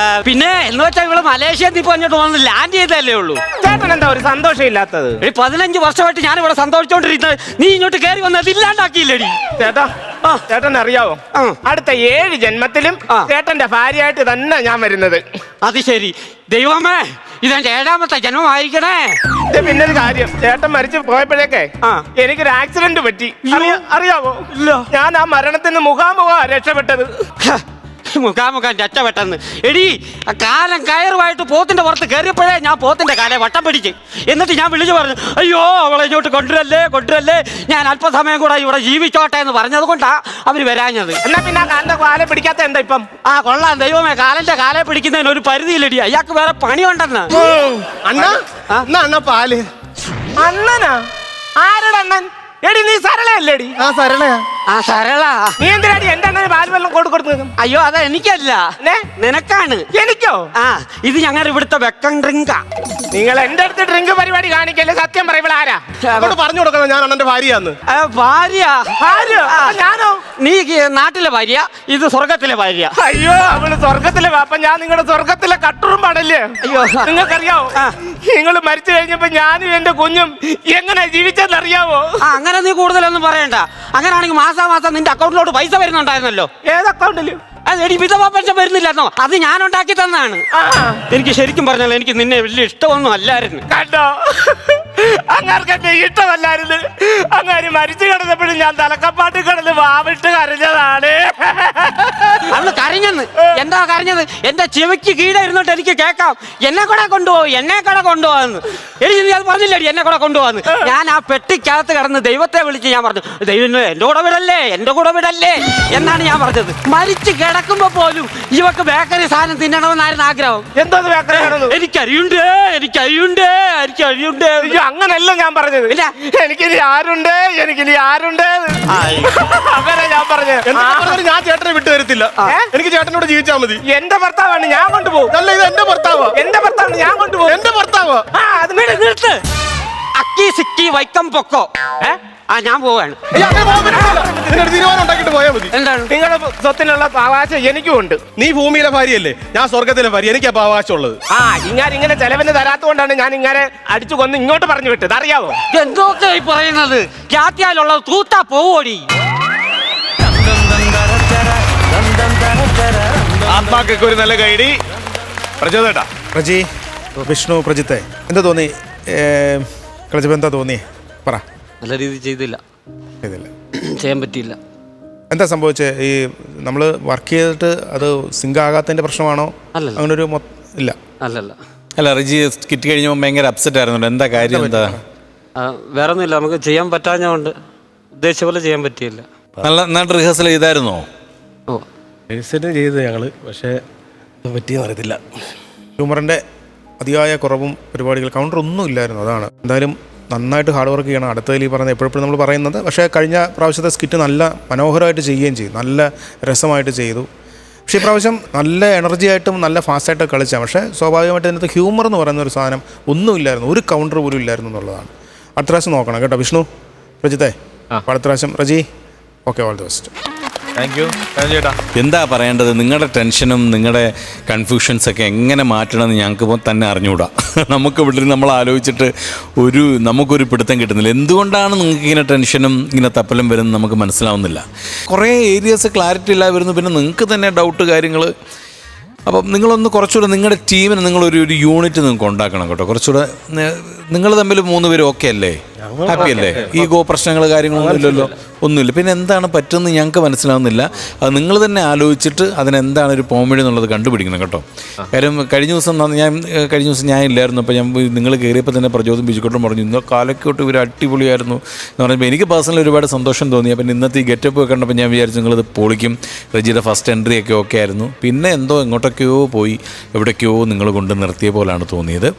പിന്നെ എന്ന് വെച്ചാൽ ഇവള് മലേഷ്യയിൽ ഇപ്പോൾ ഇങ്ങോട്ട് വന്ന് ലാൻഡ് ചെയ്തല്ലേ ഉള്ളൂ. ചേട്ടൻ എന്താ ഒരു സന്തോഷം ഇല്ലാത്തത്? 15 വർഷമായിട്ട് ഞാൻ ഇവിടെ സന്തോഷിച്ചോണ്ടിരുന്നത്, നീ ഇങ്ങോട്ട് കയറി വന്നത് ഇല്ലാണ്ടാക്കിയില്ലടി. ചേട്ടാ, ചേട്ടൻ അറിയാവോ, അടുത്ത 7 ജന്മത്തിലും ചേട്ടന്റെ ഭാര്യയായിട്ട് തന്നെ ഞാൻ വരുന്നത്. അത് ശരി. ദൈവമേ, ഇതെന്റെ 7ാമത്തെ ജന്മമായിരിക്കണേ. പിന്നെ ഒരു കാര്യം, ചേട്ടൻ മരിച്ചു പോയപ്പോഴേക്കെ എനിക്കൊരു ആക്സിഡന്റ് പറ്റി. അറിയാവോ? ഞാൻ ആ മരണത്തിന് മുഖാമുഖ രക്ഷപ്പെട്ടത്. മുഖാമുഖം രക്ഷപ്പെട്ടെന്ന് എടി, കാലം കയറുമായിട്ട് പോത്തിന്റെ പുറത്ത് കയറിയപ്പോഴേ ഞാൻ പോത്തിന്റെ കാലെ വട്ടം പിടിച്ച്. എന്നിട്ട് ഞാൻ വിളിച്ചു പറഞ്ഞു, അയ്യോ അവളെ ഇങ്ങോട്ട് കൊണ്ടുവരല്ലേ, ഞാൻ അല്പസമയം കൂടെ ഇവിടെ ജീവിച്ചോട്ടെ എന്ന് പറഞ്ഞത് കൊണ്ടാ അവര് വരാഞ്ഞത്. എന്നാ പിന്നെ ആ കാലിന്റെ കാലെ പിടിക്കാത്ത എന്താ ഇപ്പം? കൊള്ളാം. ദൈവമേ, കാലന്റെ കാലെ പിടിക്കുന്നതിന് ഒരു പരിധിയില്ലടി. അയാൾക്ക് വേറെ പണിയുണ്ടെന്ന്. അണ്ണ പാല്. അണ്ണനാ? ആരുടെ അണ്ണൻ? എടി നീ സരളയല്ലേടി? സരള. നീ എന്തിനാടി എന്റെ അണ്ണന് പാൽ വെള്ളം കൊടുക്കുന്നു? അയ്യോ അതാ എനിക്കല്ല, നിനക്കാണ്. എനിക്കോ? ഇത് ഞങ്ങളുടെ ഇവിടുത്തെ വെക്കം ഡ്രിങ്കാ. നിങ്ങൾ എന്റെ അടുത്ത് ഡ്രിങ്ക് പരിപാടി കാണിക്കല്ലേ. സത്യം പറയുമ്പോൾ ആരാ പറഞ്ഞു കൊടുക്കണം? ഞാൻ അണ്ണന്റെ ഭാര്യയാന്ന്. ഭാര്യ? ഞാനോ? നീ നാട്ടിലെ ഭാര്യ, ഇത് സ്വർഗത്തിലെ ഭാര്യ. അയ്യോ അവള് സ്വർഗത്തിലെ. അപ്പൊ ഞാൻ നിങ്ങളുടെ സ്വർഗത്തിലെ കട്ടുറുമ്പാണല്ലേ? അയ്യോ നിങ്ങൾക്കറിയാവോ, നിങ്ങൾ മരിച്ചു കഴിഞ്ഞപ്പോ ഞാനും എന്റെ കുഞ്ഞും എങ്ങനെ ജീവിച്ചെന്നറിയാവോ? അങ്ങനെ നീ കൂടുതലൊന്നും പറയണ്ട. അങ്ങനെയാണെങ്കിൽ മാസാമാസം നിന്റെ അക്കൗണ്ടിലോട്ട് പൈസ വരുന്നുണ്ടായിരുന്നല്ലോ. ഏത് അക്കൗണ്ടില്? അതെടി വിധവാ പെൻഷൻ വരുന്നില്ലെന്നോ? അത് ഞാൻ ഉണ്ടാക്കി തന്നാണ്. എനിക്ക് ശരിക്കും പറഞ്ഞാൽ എനിക്ക് നിന്നെ വലിയ ഇഷ്ടമൊന്നും അല്ലായിരുന്നു. കണ്ടോ, അങ്ങാർക്ക് എന്നെ ഇഷ്ടമല്ലായിരുന്നു. അങ്ങാര് മരിച്ചു കിടന്നപ്പോഴും ഞാൻ തലക്കപ്പാട്ട് കിടന്ന് വാവിട്ട് കരഞ്ഞതാണ്. അന്ന് കരഞ്ഞെന്ന് എന്താ കരഞ്ഞത്? എന്റെ ചെവിക്ക് കീഴെ ഇരുന്നിട്ട് എനിക്ക് കേൾക്കാം, എന്നെ കൂടെ കൊണ്ടുപോകാന്ന്. എനിക്ക് നീ അത് പറഞ്ഞില്ലേടി, എന്നെ കൂടെ കൊണ്ടുപോകാന്ന്. ഞാൻ ആ പെട്ടിക്കകത്ത് കിടന്ന് ദൈവത്തെ വിളിച്ച് ഞാൻ പറഞ്ഞു, ദൈവം എന്റെ കൂടെ വിടല്ലേ എന്നാണ് ഞാൻ പറഞ്ഞത്. മരിച്ചു കിടക്കുമ്പോ പോലും ഇവക്ക് ബേക്കറി സാധനം തിന്നണമെന്നായിരുന്നു ആഗ്രഹം. എന്തോ ബേക്കറി? എനിക്കറിയുണ്ടേ. അങ്ങനല്ല ഞാൻ പറഞ്ഞത്. എനിക്കിനി ആരുണ്ട് അങ്ങനെ ഞാൻ പറഞ്ഞത്. ഞാൻ ചേട്ടനെ വിട്ടു തരത്തില്ല. എനിക്ക് ചേട്ടനോട് ജീവിച്ചാൽ മതി. എന്റെ ഭർത്താവാണ്, ഞാൻ കൊണ്ടുപോകും. അല്ല, ഇത് എന്റെ ഭർത്താവ്. എന്റെ ഭർത്താവാണ്, ഞാൻ കൊണ്ടുപോകും. എന്റെ ഭർത്താവ്. അത് നിർത്ത്. അക്കി സിക്കി വൈക്കം പൊക്കോ. ഞാൻ പോവാണ്. തീരുമാനം ഉണ്ടാക്കിട്ട് പോയാൽ മതി. എന്താണ്? നിങ്ങളുടെ സ്വത്തിനുള്ള അവകാശം എനിക്കും ഉണ്ട്. നീ ഭൂമിയിലെ ഭാര്യയല്ലേ, ഞാൻ സ്വർഗത്തിലെ ഭാര്യ. എനിക്ക് അപ്പൊ അവകാശമുള്ളത്. ഇങ്ങനെ ചെലവിന് തരാത്തോണ്ടാണ് ഞാൻ ഇങ്ങനെ അടിച്ചു കൊന്ന് ഇങ്ങോട്ട് പറഞ്ഞു വിട്ടത്. അറിയാവോ? എന്തൊക്കെ ഈ പറയുന്നത്? ജാത്യാലുള്ളത് തൂത്താ പോവോടി. ആത്മാക്കൊക്കെ ഒരു നല്ല കൈഡി. പ്രചോദേട്ടാ. പ്രജി, വിഷ്ണു, പ്രജിത്തെ എന്താ തോന്നി? കളിച്ചപ്പോ എന്താ തോന്നി? പറ. നല്ല രീതിയിൽ ചെയ്തില്ല, ചെയ്യാൻ പറ്റിയില്ല. എന്താ സംഭവിച്ചത്? ഈ നമ്മൾ വർക്ക് ചെയ്തിട്ട് അത് സിങ്ക് ആകാത്തതിന്റെ പ്രശ്നമാണോ? അങ്ങനെ ഒരു ഇല്ല. അല്ല, റിജി സ്കിറ്റ് കഴിഞ്ഞപ്പോൾ ഭയങ്കര അപ്സെറ്റ് ആയിരുന്നു. എന്താ കാര്യം? എന്താ? വേറെ ഒന്നുമില്ല, നമുക്ക് ചെയ്യാൻ പറ്റാഞ്ഞോണ്ട് ഉദ്ദേശിച്ച പോലെ ചെയ്യാൻ പറ്റിയില്ല. നന്നായിട്ട് റിഹേഴ്സൽ ചെയ്തായിരുന്നോ? റിഹേഴ്സൽ ചെയ്ത് ഞങ്ങള്, പക്ഷേ പറ്റിയെന്ന് അറിയത്തില്ല. ഹ്യൂമറിന്റെ അതിയായ കുറവും പരിപാടികൾ കൗണ്ടർ ഒന്നും ഇല്ലായിരുന്നു. അതാണ്. എന്തായാലും നന്നായിട്ട് ഹാർഡ് വർക്ക് ചെയ്യണം. അടുത്തതിൽ ഈ പറഞ്ഞത് എപ്പോഴും നമ്മൾ പറയുന്നത്. പക്ഷേ കഴിഞ്ഞ പ്രാവശ്യത്തെ സ്കിറ്റ് നല്ല മനോഹരമായിട്ട് ചെയ്യുകയും ചെയ്തു, നല്ല രസമായിട്ട് ചെയ്തു. പക്ഷേ ഈ പ്രാവശ്യം നല്ല എനർജി ആയിട്ടും നല്ല ഫാസ്റ്റായിട്ട് കളിച്ചാൽ, പക്ഷേ സ്വാഭാവികമായിട്ട് ഇതിനകത്ത് ഹ്യൂമർ എന്ന് പറയുന്ന ഒരു സാധനം ഒന്നുമില്ലായിരുന്നു, ഒരു കൗണ്ടർ പോലും ഇല്ലായിരുന്നു എന്നുള്ളതാണ്. അടുത്ത പ്രാവശ്യം നോക്കണം കേട്ടോ. വിഷ്ണു, പ്രജിത്തെ, അടുത്ത പ്രാവശ്യം. Reji, okay, all the best. Thank you ചേട്ടാ. എന്താ പറയേണ്ടത്? നിങ്ങളുടെ ടെൻഷനും നിങ്ങളുടെ കൺഫ്യൂഷൻസൊക്കെ എങ്ങനെ മാറ്റണമെന്ന് ഞങ്ങൾക്ക് തന്നെ അറിഞ്ഞുകൂടാ. നമുക്ക് ഇവിടെ നമ്മൾ ആലോചിച്ചിട്ട് നമുക്കൊരു പിടുത്തം കിട്ടുന്നില്ല. എന്തുകൊണ്ടാണ് നിങ്ങൾക്ക് ഇങ്ങനെ ടെൻഷനും ഇങ്ങനെ തപ്പലും വരുന്നത് നമുക്ക് മനസ്സിലാവുന്നില്ല. കുറേ ഏരിയസ് ക്ലാരിറ്റി ഇല്ലാതെ വരുന്നു. പിന്നെ നിങ്ങൾക്ക് തന്നെ ഡൗട്ട് കാര്യങ്ങൾ. അപ്പം നിങ്ങളൊന്ന് കുറച്ചുകൂടെ നിങ്ങളുടെ ടീമിന് നിങ്ങളൊരു യൂണിറ്റ് നിങ്ങൾക്ക് ഉണ്ടാക്കണം കേട്ടോ. കുറച്ചുകൂടെ നിങ്ങൾ തമ്മിൽ 3 പേരും ഓക്കെ അല്ലേ? ഹാപ്പി അല്ലേ? ഈഗോ പ്രശ്നങ്ങൾ കാര്യങ്ങളൊന്നും ഇല്ലല്ലോ, ഒന്നുമില്ല. പിന്നെ എന്താണ് പറ്റുന്നത് ഞങ്ങൾക്ക് മനസ്സിലാവുന്നില്ല. അത് നിങ്ങൾ തന്നെ ആലോചിച്ചിട്ട് അതിനെന്താണ് ഒരു പോംവഴി എന്നുള്ളത് കണ്ടുപിടിക്കണം കേട്ടോ. കാര്യം കഴിഞ്ഞ ദിവസം ഞാൻ ഇല്ലായിരുന്നു. അപ്പോൾ ഞാൻ നിങ്ങൾ കയറിയപ്പോൾ തന്നെ പ്രചോദനം ബിജുക്കോട്ടും പറഞ്ഞു ഇന്നോ കാലക്കോട്ട് ഇവർ അടിപൊളിയായിരുന്നു എന്ന് പറഞ്ഞപ്പോൾ എനിക്ക് പേഴ്സണലി ഒരുപാട് സന്തോഷം തോന്നി. അപ്പം ഇന്നത്തെ ഈ ഗെറ്റപ്പ് ഒക്കെ കണ്ടപ്പോൾ ഞാൻ വിചാരിച്ചു നിങ്ങളത് പൊളിക്കും. റജിയുടെ ഫസ്റ്റ് എൻട്രി ഒക്കെ ഓക്കെ ആയിരുന്നു. പിന്നെ എന്തോ എങ്ങോട്ടൊക്കെയോ പോയി എവിടേക്കോ നിങ്ങൾ കൊണ്ട് നിർത്തിയ പോലാണ് തോന്നിയത്.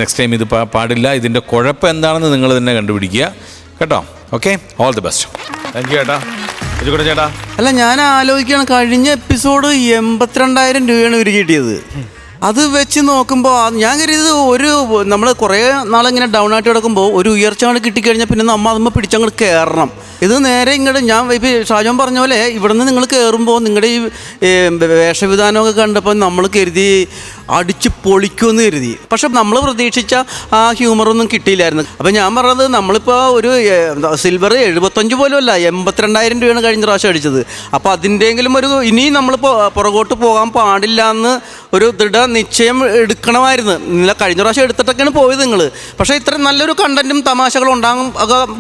നെക്സ്റ്റ് ടൈം ഇത് പാടില്ല. ഇതിൻ്റെ കുഴപ്പം എന്താണെന്ന് നിങ്ങൾ തന്നെ കണ്ടുപിടിക്കുക കേട്ടോ. Okay, all the best. Thank you ചേട്ടാ. ബിജുക്കുട്ടൻ ചേട്ടാ. അല്ല, ഞാൻ ആലോചിക്കുകയാണ്, കഴിഞ്ഞ എപ്പിസോഡ് 82,000 രൂപയാണ് ഇവർ കിട്ടിയത്. അത് വെച്ച് നോക്കുമ്പോൾ ഞാൻ കരുതിയത് നമ്മൾ കുറേ നാളിങ്ങനെ ഡൗൺ ആയിട്ട് കിടക്കുമ്പോൾ ഒരു ഉയർച്ച അങ്ങോട്ട് കിട്ടിക്കഴിഞ്ഞാൽ പിന്നെ നമ്മൾ അതുമ്പോൾ പിടിച്ചങ്ങോട്ട് കയറണം. ഇത് നേരെ ഇങ്ങോട്ട് ഞാൻ ഇപ്പോൾ ഷാജോൻ പറഞ്ഞ പോലെ ഇവിടെ നിന്ന് നിങ്ങൾ കയറുമ്പോൾ നിങ്ങളുടെ ഈ വേഷവിധാനമൊക്കെ കണ്ടപ്പോൾ നമ്മൾ കരുതി അടിച്ച് പൊളിക്കുമെന്ന് കരുതി. പക്ഷെ നമ്മൾ പ്രതീക്ഷിച്ച ആ ഹ്യൂമറൊന്നും കിട്ടിയില്ലായിരുന്നു. അപ്പം ഞാൻ പറഞ്ഞത് നമ്മളിപ്പോൾ ഒരു സിൽവർ 75 പോലും അല്ല, 82,000 രൂപയാണ് കഴിഞ്ഞ പ്രാവശ്യം അടിച്ചത്. അപ്പോൾ അതിൻ്റെയെങ്കിലും ഇനിയും നമ്മളിപ്പോൾ പുറകോട്ട് പോകാൻ പാടില്ല എന്ന് ഒരു നിശ്ചയം എടുക്കണമായിരുന്നു. കഴിഞ്ഞ പ്രാവശ്യം എടുത്തിട്ടൊക്കെയാണ് പോയത് നിങ്ങൾ. പക്ഷേ ഇത്ര നല്ലൊരു കണ്ടന്റും തമാശകളും ഉണ്ടാകാൻ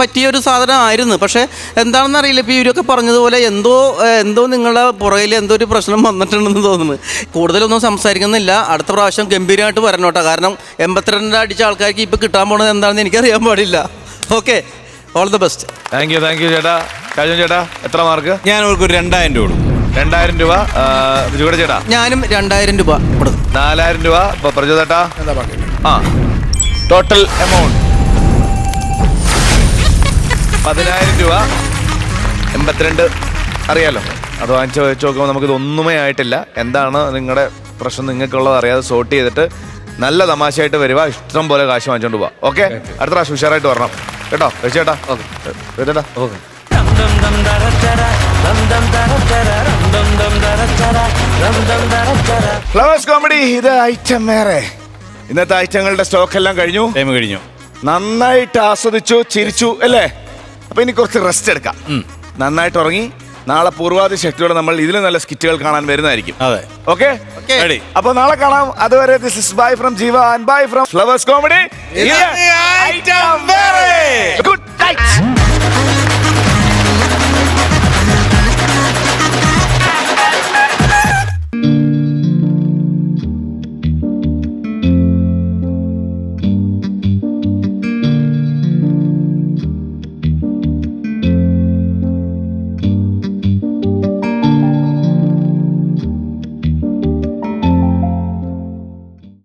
പറ്റിയ ഒരു സാധനമായിരുന്നു. പക്ഷേ എന്താണെന്ന് അറിയില്ല, ഇപ്പോൾ ഇവരൊക്കെ പറഞ്ഞതുപോലെ എന്തോ നിങ്ങളുടെ പുറകിൽ എന്തോ ഒരു പ്രശ്നം വന്നിട്ടുണ്ടെന്ന് തോന്നുന്നു. കൂടുതലൊന്നും സംസാരിക്കുന്നില്ല. അടുത്ത പ്രാവശ്യം ഗംഭീരമായിട്ട് വരണോട്ടോ. കാരണം 82 അടിച്ച ആൾക്കാർക്ക് ഇപ്പോൾ കിട്ടാൻ പോണത് എന്താണെന്ന് എനിക്കറിയാൻ പാടില്ല. Okay, all the best. Thank you ചേട്ടാ. കഴിഞ്ഞ ചേട്ടാ എത്ര മാർക്ക്? ഞാൻ അവർക്ക് ഒരു 2,000 രൂപ കൊടുക്കും. 2,000 രൂപ. ബിജുക്കുട്ടൻ ചേട്ടാ? ഞാനും 2,000 രൂപ കൊടുക്കും. 4,000 രൂപ. പ്രചോദേട്ടാ? ടോട്ടൽ എമൗണ്ട് 10,000 രൂപ. 82 അറിയാലോ. അത് വാങ്ങിച്ച് വെച്ച് നോക്കുമ്പോൾ നമുക്കിത് ഒന്നുമേ ആയിട്ടില്ല. എന്താണ് നിങ്ങളുടെ പ്രശ്നം നിങ്ങൾക്കുള്ളത് അറിയാതെ സോർട്ട് ചെയ്തിട്ട് നല്ല തമാശയായിട്ട് വരിക. ഇഷ്ടം പോലെ കാശ് വാങ്ങിച്ചോണ്ട് പോവാ. ഓക്കെ, അടുത്ത പ്രാവശ്യം ഉഷാറായിട്ട് വരണം കേട്ടോ. ചേട്ടാ ചേട്ടാ. ഓക്കെ. ഫ്ലവേഴ്സ് കോമഡി ഇത് ഐറ്റം വേറെ. ഇന്നത്തെ ഐറ്റങ്ങളുടെ സ്റ്റോക്ക് എല്ലാം കഴിഞ്ഞു. നന്നായിട്ട് ആസ്വദിച്ചു, ചിരിച്ചു അല്ലേ? അപ്പൊ ഇനി കുറച്ച് റെസ്റ്റ് എടുക്കാം. നന്നായിട്ട് ഉറങ്ങി നാളെ പൂർവാധി ശക്തിയോടെ നമ്മൾ ഇതിലും നല്ല സ്കിറ്റുകൾ കാണാൻ വരുന്നതായിരിക്കും. അതെ, ഓക്കെ. അപ്പൊ നാളെ കാണാം. അതുവരെ ദിസ് ഇസ് ബൈ ഫ്രം ജീവ and bye from flowers comedy. Good night.